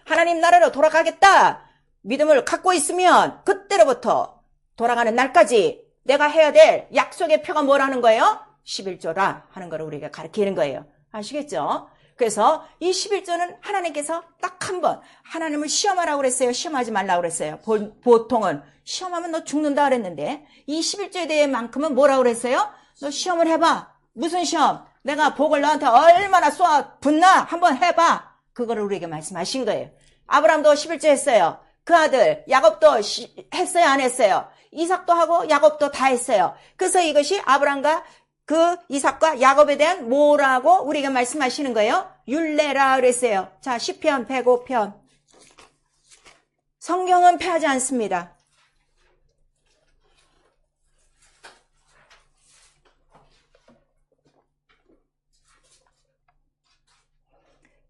하나님 나라로 돌아가겠다 믿음을 갖고 있으면 그때로부터 돌아가는 날까지 내가 해야 될 약속의 표가 뭐라는 거예요? 11조라 하는 걸 우리가 가르치는 거예요. 아시겠죠? 그래서 이 11조는 하나님께서 딱 한 번 하나님을 시험하라고 그랬어요? 시험하지 말라고 그랬어요? 보통은 시험하면 너 죽는다 그랬는데, 이 11조에 대해만큼은 뭐라고 그랬어요? 너 시험을 해봐. 무슨 시험? 내가 복을 너한테 얼마나 쏘아 붓나? 한번 해봐. 그거를 우리에게 말씀하신 거예요. 아브라함도 11조 했어요. 그 아들 야곱도 했어요, 안 했어요? 이삭도 하고 야곱도 다 했어요. 그래서 이것이 아브라함과 그 이삭과 야곱에 대한 뭐라고 우리가 말씀하시는 거예요? 율례라 그랬어요. 자, 시편 105편. 성경은 패하지 않습니다.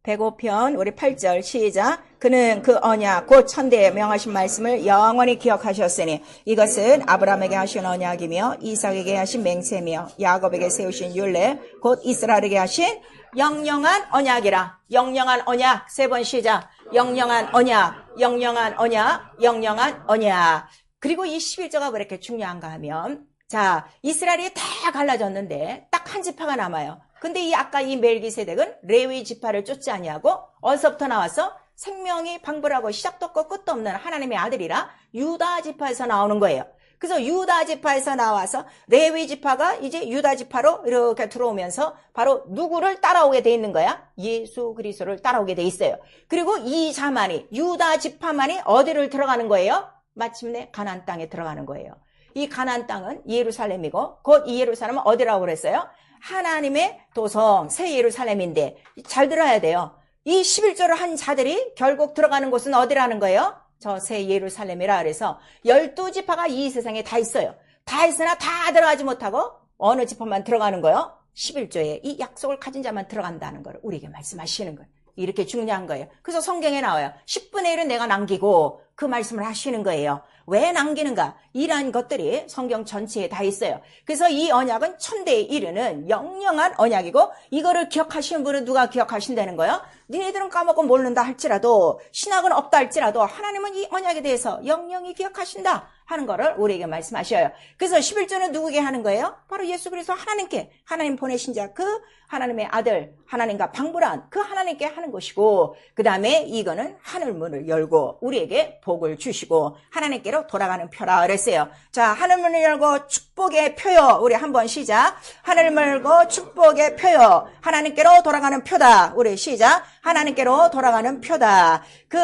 (105편) 우리 8절 시작. 그는 그 언약 곧 천대에 명하신 말씀을 영원히 기억하셨으니 이것은 아브라함에게 하신 언약이며 이삭에게 하신 맹세며 야곱에게 세우신 율례 곧 이스라엘에게 하신 영영한 언약이라. 영영한 언약. 3번 시작. 영영한 언약, 영영한 언약, 영영한 언약. 그리고 이 11조가 왜 이렇게 중요한가 하면, 자, 이스라엘이 다 갈라졌는데 딱 한 지파가 남아요. 근데 이 아까 이 멜기세덱은 레위 지파를 쫓지 아니하고 어디서부터 나왔어? 생명이 방불하고 시작도 없고 끝도 없는 하나님의 아들이라 유다 지파에서 나오는 거예요. 그래서 유다 지파에서 나와서 레위 지파가 이제 유다 지파로 이렇게 들어오면서 바로 누구를 따라오게 돼 있는 거야? 예수 그리스도를 따라오게 돼 있어요. 그리고 이 자만이, 유다 지파만이 어디를 들어가는 거예요? 마침내 가나안 땅에 들어가는 거예요. 이 가나안 땅은 예루살렘이고, 곧 이 예루살렘은 어디라고 그랬어요? 하나님의 도성 새 예루살렘인데, 잘 들어야 돼요. 이 11조를 한 자들이 결국 들어가는 곳은 어디라는 거예요? 저 새 예루살렘이라. 그래서 12지파가 이 세상에 다 있어요. 다 있으나 다 들어가지 못하고 어느 지파만 들어가는 거예요? 11조에 이 약속을 가진 자만 들어간다는 걸 우리에게 말씀하시는 거예요. 이렇게 중요한 거예요. 그래서 성경에 나와요. 10분의 1은 내가 남기고 그 말씀을 하시는 거예요. 왜 남기는가? 이러한 것들이 성경 전체에 다 있어요. 그래서 이 언약은 천대에 이르는 영영한 언약이고 이거를 기억하시는 분은 누가 기억하신다는 거예요? 니네들은 까먹고 모른다 할지라도 신학은 없다 할지라도 하나님은 이 언약에 대해서 영영히 기억하신다 하는 거를 우리에게 말씀하셔요. 그래서 11조는 누구에게 하는 거예요? 바로 예수 그리스도 하나님께, 하나님 보내신 자 그 하나님의 아들, 하나님과 방불한 그 하나님께 하는 것이고, 그 다음에 이거는 하늘문을 열고 우리에게 복을 주시고 하나님께로 돌아가는 표라 그랬어요. 자, 하늘문을 열고 축복의 표요. 우리 한번 시작. 하늘문을 열고 축복의 표요. 하나님께로 돌아가는 표다. 우리 시작. 하나님께로 돌아가는 표다. 그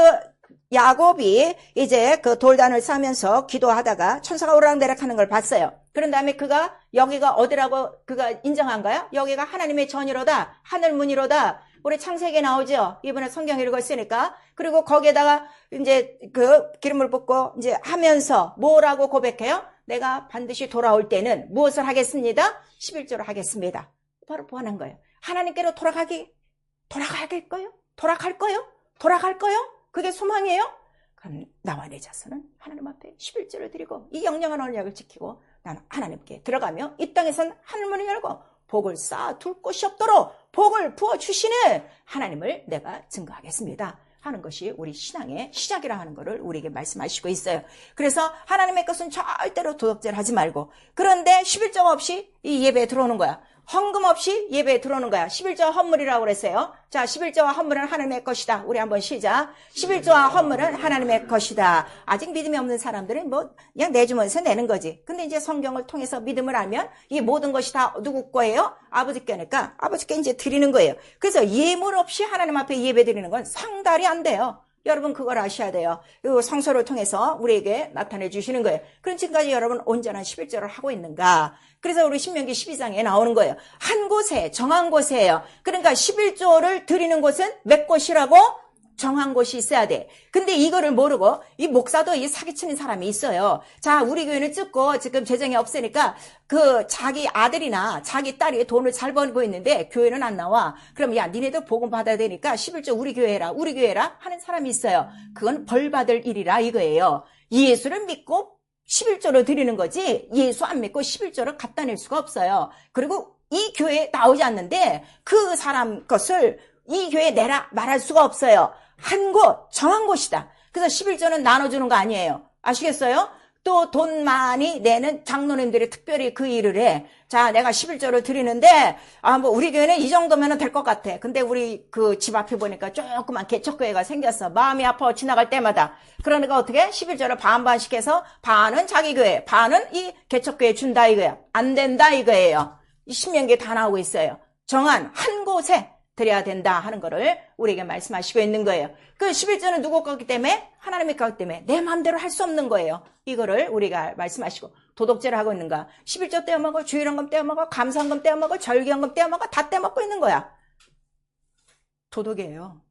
야곱이 이제 그 돌단을 싸면서 기도하다가 천사가 오르락내락 하는 걸 봤어요. 그런 다음에 그가 여기가 어디라고 그가 인정한가요? 여기가 하나님의 전이로다. 하늘문이로다. 우리 창세기에 나오죠. 이번에 성경 읽었으니까. 그리고 거기에다가 이제 그 기름을 붓고 이제 하면서 뭐라고 고백해요? 내가 반드시 돌아올 때는 무엇을 하겠습니다? 11조를 하겠습니다. 바로 보완한 거예요. 하나님께로 돌아갈 거예요? 돌아갈 거예요? 그게 소망이에요? 그럼 나와 내 자손은 하나님 앞에 11조를 드리고 이 영영한 언약을 지키고 나는 하나님께 들어가며 이 땅에선 하늘문을 열고 복을 쌓아둘 곳이 없도록 복을 부어주시는 하나님을 내가 증거하겠습니다 하는 것이 우리 신앙의 시작이라 하는 것을 우리에게 말씀하시고 있어요. 그래서 하나님의 것은 절대로 도덕질 하지 말고, 그런데 11조가 없이 이 예배에 들어오는 거야. 헌금 없이 예배에 들어오는 거야. 11조와 헌물이라고 그랬어요. 자, 11조와 헌물은 하나님의 것이다. 우리 한번 시작. 11조와 헌물은 하나님의 것이다. 아직 믿음이 없는 사람들은 뭐 그냥 내주면서 내는 거지. 근데 이제 성경을 통해서 믿음을 알면 이 모든 것이 다 누구 거예요? 아버지께니까 아버지께 이제 드리는 거예요. 그래서 예물 없이 하나님 앞에 예배 드리는 건 상달이 안 돼요. 여러분 그걸 아셔야 돼요. 이 성서를 통해서 우리에게 나타내 주시는 거예요. 그럼 지금까지 여러분 온전한 11조를 하고 있는가? 그래서 우리 신명기 12장에 나오는 거예요. 한 곳에 정한 곳이에요. 그러니까 11조를 드리는 곳은 몇 곳이라고? 정한 곳이 있어야 돼. 근데 이거를 모르고 이 목사도 이 사기치는 사람이 있어요. 자, 우리 교회는 찍고 지금 재정이 없으니까 그 자기 아들이나 자기 딸이 돈을 잘 벌고 있는데 교회는 안 나와. 그럼 야, 니네도 복음 받아야 되니까 11조 우리 교회라 하는 사람이 있어요. 그건 벌 받을 일이라 이거예요. 예수를 믿고 11조를 드리는 거지 예수 안 믿고 11조를 갖다 낼 수가 없어요. 그리고 이 교회에 나오지 않는데 그 사람 것을 이 교회에 내라 말할 수가 없어요. 한 곳, 정한 곳이다. 그래서 11조는 나눠주는 거 아니에요. 아시겠어요? 또 돈 많이 내는 장로님들이 특별히 그 일을 해. 자, 내가 11조를 드리는데, 뭐 우리 교회는 이 정도면 될 것 같아. 근데 우리 그 집 앞에 보니까 조그만 개척교회가 생겼어. 마음이 아파 지나갈 때마다. 그러니까 어떻게? 11조를 반반씩 해서 반은 자기 교회, 반은 이 개척교회 준다 이거야. 안 된다 이거예요. 이 신명기에 다 나오고 있어요. 정한 한 곳에 드려야 된다 하는 거를 우리에게 말씀하시고 있는 거예요. 그 11조는 누구 거기 때문에? 하나님의 거기 때문에 내 마음대로 할 수 없는 거예요. 이거를 우리가 말씀하시고 도덕질을 하고 있는가? 11조 떼어먹어, 주일헌금 떼어먹어, 감사헌금 떼어먹어, 절기헌금 떼어먹어, 다 떼먹고 있는 거야. 도덕이에요.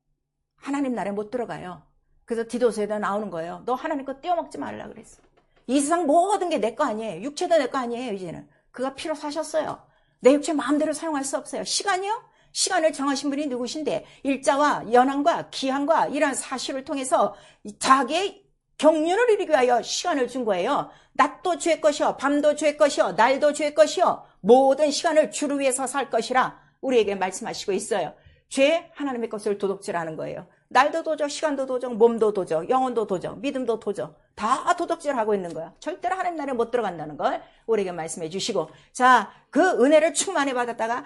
하나님 나라에 못 들어가요. 그래서 디도서에다 나오는 거예요. 너 하나님 거 떼어먹지 말라 그랬어. 이 세상 모든 게 내 거 아니에요. 육체도 내 거 아니에요. 이제는 그가 피로 사셨어요. 내 육체 마음대로 사용할 수 없어요. 시간이요? 시간을 정하신 분이 누구신데 일자와 연한과 기한과 이러한 사실을 통해서 자기의 경륜을 이루기 위하여 시간을 준 거예요. 낮도 주의 것이요, 밤도 주의 것이요, 날도 주의 것이요, 모든 시간을 주를 위해서 살 것이라 우리에게 말씀하시고 있어요. 죄 하나님의 것을 도둑질하는 거예요. 날도 도적, 시간도 도적, 몸도 도적, 영혼도 도적, 믿음도 도적, 다 도둑질하고 있는 거야. 절대로 하나님 나라에 못 들어간다는 걸 우리에게 말씀해 주시고, 자, 그 은혜를 충만히 받았다가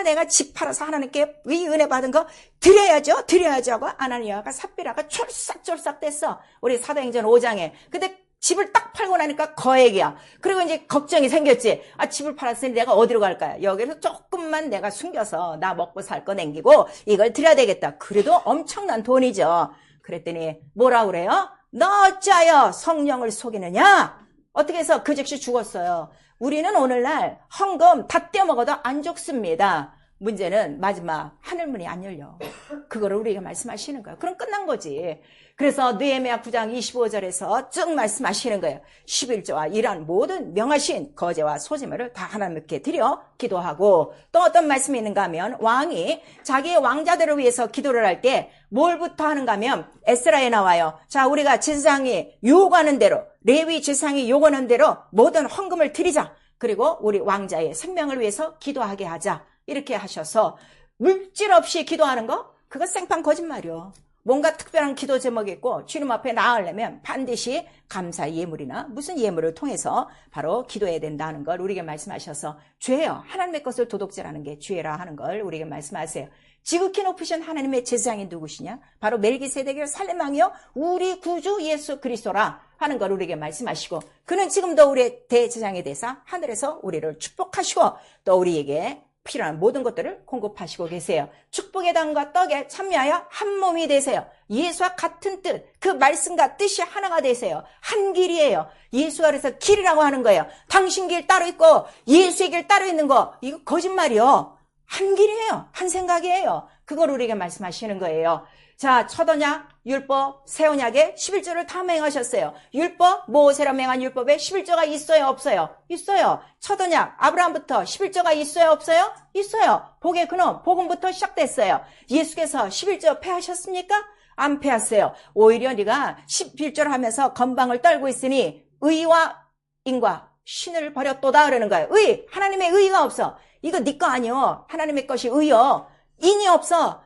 내가 집 팔아서 하나님께 이 은혜 받은 거 드려야죠 하고 아나니아가 삽비라가 쫄싹쫄싹 됐어. 우리 사도행전 5장에. 근데 집을 딱 팔고 나니까 거액이야. 그리고 이제 걱정이 생겼지. 집을 팔았으니 내가 어디로 갈까요? 여기서 조금만 내가 숨겨서 나 먹고 살 거 남기고 이걸 드려야 되겠다. 그래도 엄청난 돈이죠. 그랬더니 뭐라 그래요? 너 어찌하여 성령을 속이느냐? 어떻게 해서 그 즉시 죽었어요. 우리는 오늘날 헌금 다 떼어먹어도 안 죽습니다. 문제는 마지막 하늘문이 안 열려. 그거를 우리에게 말씀하시는 거예요. 그럼 끝난 거지. 그래서 느헤미야 9장 25절에서 쭉 말씀하시는 거예요. 11조와 이러한 모든 명하신 거제와 소재물을 다 하나님께 드려 기도하고, 또 어떤 말씀이 있는가 하면 왕이 자기의 왕자들을 위해서 기도를 할 때 뭘부터 하는가 하면 에스라에 나와요. 자, 우리가 제사장이 요구하는 대로, 레위 제사장이 요구하는 대로 모든 헌금을 드리자. 그리고 우리 왕자의 생명을 위해서 기도하게 하자. 이렇게 하셔서 물질 없이 기도하는 거? 그거 생판 거짓말이요. 뭔가 특별한 기도 제목이 있고 주님 앞에 나아가려면 반드시 감사 예물이나 무슨 예물을 통해서 바로 기도해야 된다는 걸 우리에게 말씀하셔서, 죄예요. 하나님의 것을 도둑질하는 게 죄라 하는 걸 우리에게 말씀하세요. 지극히 높으신 하나님의 제사장이 누구시냐? 바로 멜기세덱의 살렘왕이요 우리 구주 예수 그리스도라 하는 걸 우리에게 말씀하시고, 그는 지금도 우리의 대제사장이 되사 하늘에서 우리를 축복하시고 또 우리에게 필요한 모든 것들을 공급하시고 계세요. 축복의 당과 떡에 참여하여 한 몸이 되세요. 예수와 같은 뜻, 그 말씀과 뜻이 하나가 되세요. 한 길이에요. 예수가 그래서 길이라고 하는 거예요. 당신 길 따로 있고 예수의 길 따로 있는 거, 이거 거짓말이요. 한 길이에요. 한 생각이에요. 그걸 우리에게 말씀하시는 거예요. 자, 첫 언약, 율법, 새 언약에 11조를 다 맹하셨어요. 율법, 모세로 맹한 율법에 11조가 있어요, 없어요? 있어요. 첫 언약, 아브라함부터 11조가 있어요, 없어요? 있어요. 복의 근원, 복음부터 시작됐어요. 예수께서 11조 폐하셨습니까? 안 폐했어요. 오히려 네가 11조를 하면서 건방을 떨고 있으니 의와 인과 신을 버렸도다 그러는 거예요. 의, 하나님의 의가 없어. 이거 네 거 아니요. 하나님의 것이 의요. 인이 없어.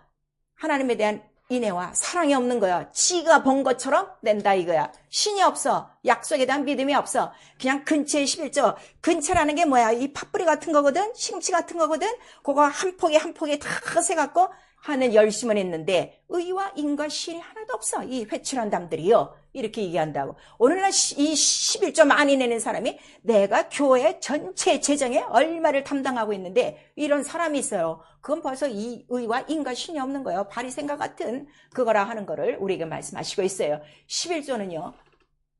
하나님에 대한 인애와 사랑이 없는 거야. 지가 본 것처럼 낸다 이거야. 신이 없어. 약속에 대한 믿음이 없어. 그냥 근처에 11조. 근처라는 게 뭐야? 이 팥뿌리 같은 거거든. 시금치 같은 거거든. 그거 한 포기 한 포기 다 세갖고 하는 열심은 있는데 의와 인과 신이 하나도 없어. 이 회출한 담들이요. 이렇게 얘기한다고. 오늘날 이 11조 많이 내는 사람이 내가 교회 전체 재정에 얼마를 담당하고 있는데 이런 사람이 있어요. 그건 벌써 이 의와 인과 신이 없는 거예요. 바리새인과 같은 그거라 하는 거를 우리에게 말씀하시고 있어요. 11조는요.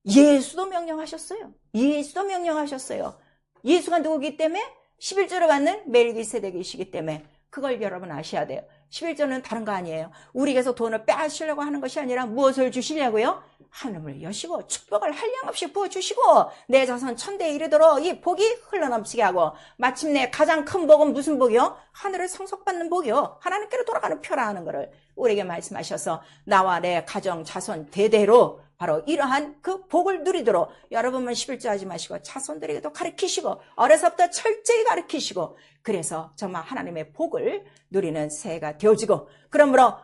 예수도 명령하셨어요. 예수도 명령하셨어요. 예수가 누구기 때문에 11조를 받는 멜기세덱이시기 때문에 그걸 여러분 아셔야 돼요. 11조는 다른 거 아니에요. 우리에게서 돈을 빼앗으려고 하는 것이 아니라 무엇을 주시냐고요? 하늘을 여시고 축복을 한량없이 부어주시고 내 자손 천대에 이르도록 이 복이 흘러넘치게 하고, 마침내 가장 큰 복은 무슨 복이요? 하늘을 상속받는 복이요. 하나님께로 돌아가는 표라 하는 것을 우리에게 말씀하셔서 나와 내 가정 자손 대대로 바로 이러한 그 복을 누리도록 여러분만 11조 하지 마시고 자손들에게도 가르치시고 어려서부터 철저히 가르치시고, 그래서 정말 하나님의 복을 누리는 새해가 되어지고, 그러므로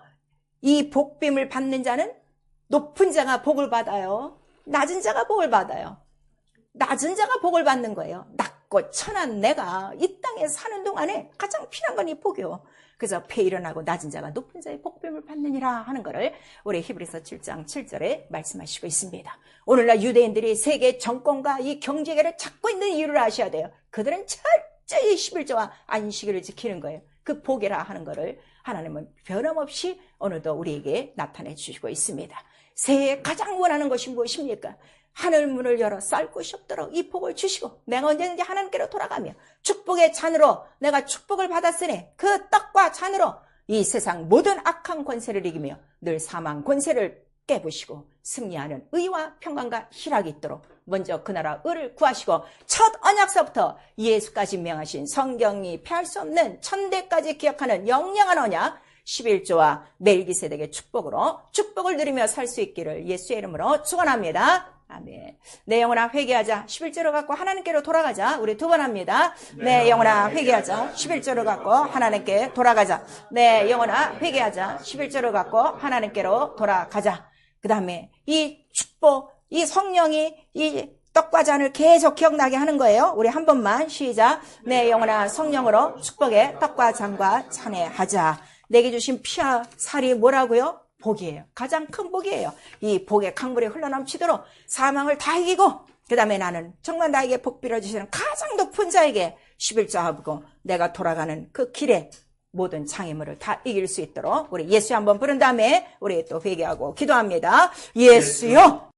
이 복빔을 받는 자는 높은 자가 복을 받아요. 낮은 자가 복을 받아요. 낮은 자가 복을 받는 거예요. 낮고 천한 내가 이 땅에 사는 동안에 가장 필요한 건 이 복이요. 그래서 폐 일어나고 낮은 자가 높은 자의 복빔을 받느니라 하는 것을 우리 히브리서 7장 7절에 말씀하시고 있습니다. 오늘날 유대인들이 세계 정권과 이 경제계를 잡고 있는 이유를 아셔야 돼요. 그들은 철저히 11조와 안식일을 지키는 거예요. 그 복이라 하는 것을 하나님은 변함없이 오늘도 우리에게 나타내 주시고 있습니다. 새해에 가장 원하는 것이 무엇입니까? 하늘 문을 열어 쌀 곳이 없도록 이 복을 주시고 내가 언제든지 하나님께로 돌아가며 축복의 잔으로 내가 축복을 받았으니 그 떡과 잔으로 이 세상 모든 악한 권세를 이기며 늘 사망 권세를 깨부시고 승리하는 의와 평강과 희락이 있도록 먼저 그 나라 의를 구하시고 첫 언약서부터 예수까지 명하신 성경이 폐할 수 없는 천대까지 기억하는 영영한 언약 11조와 멜기세덱의 축복으로 축복을 누리며 살 수 있기를 예수의 이름으로 축원합니다. 아멘. 내 영혼아 회개하자. 11조를 갖고 하나님께로 돌아가자. 우리 두 번 합니다. 내 영혼아 회개하자. 11조를 갖고 하나님께 돌아가자. 내 영혼아 회개하자. 11조를 갖고 하나님께로 돌아가자. 그 다음에 이 축복, 이 성령이 이 떡과 잔을 계속 기억나게 하는 거예요. 우리 한 번만 시작. 내 영혼아 성령으로 축복의 떡과 잔과 찬양하자. 내게 주신 피와 살이 뭐라고요? 복이에요. 가장 큰 복이에요. 이 복의 강물이 흘러넘치도록 사망을 다 이기고, 그 다음에 나는 정말 나에게 복 빌어주시는 가장 높은 자에게 11조 하고 내가 돌아가는 그 길에 모든 장애물을 다 이길 수 있도록 우리 예수 한번 부른 다음에 우리 또 회개하고 기도합니다. 예수요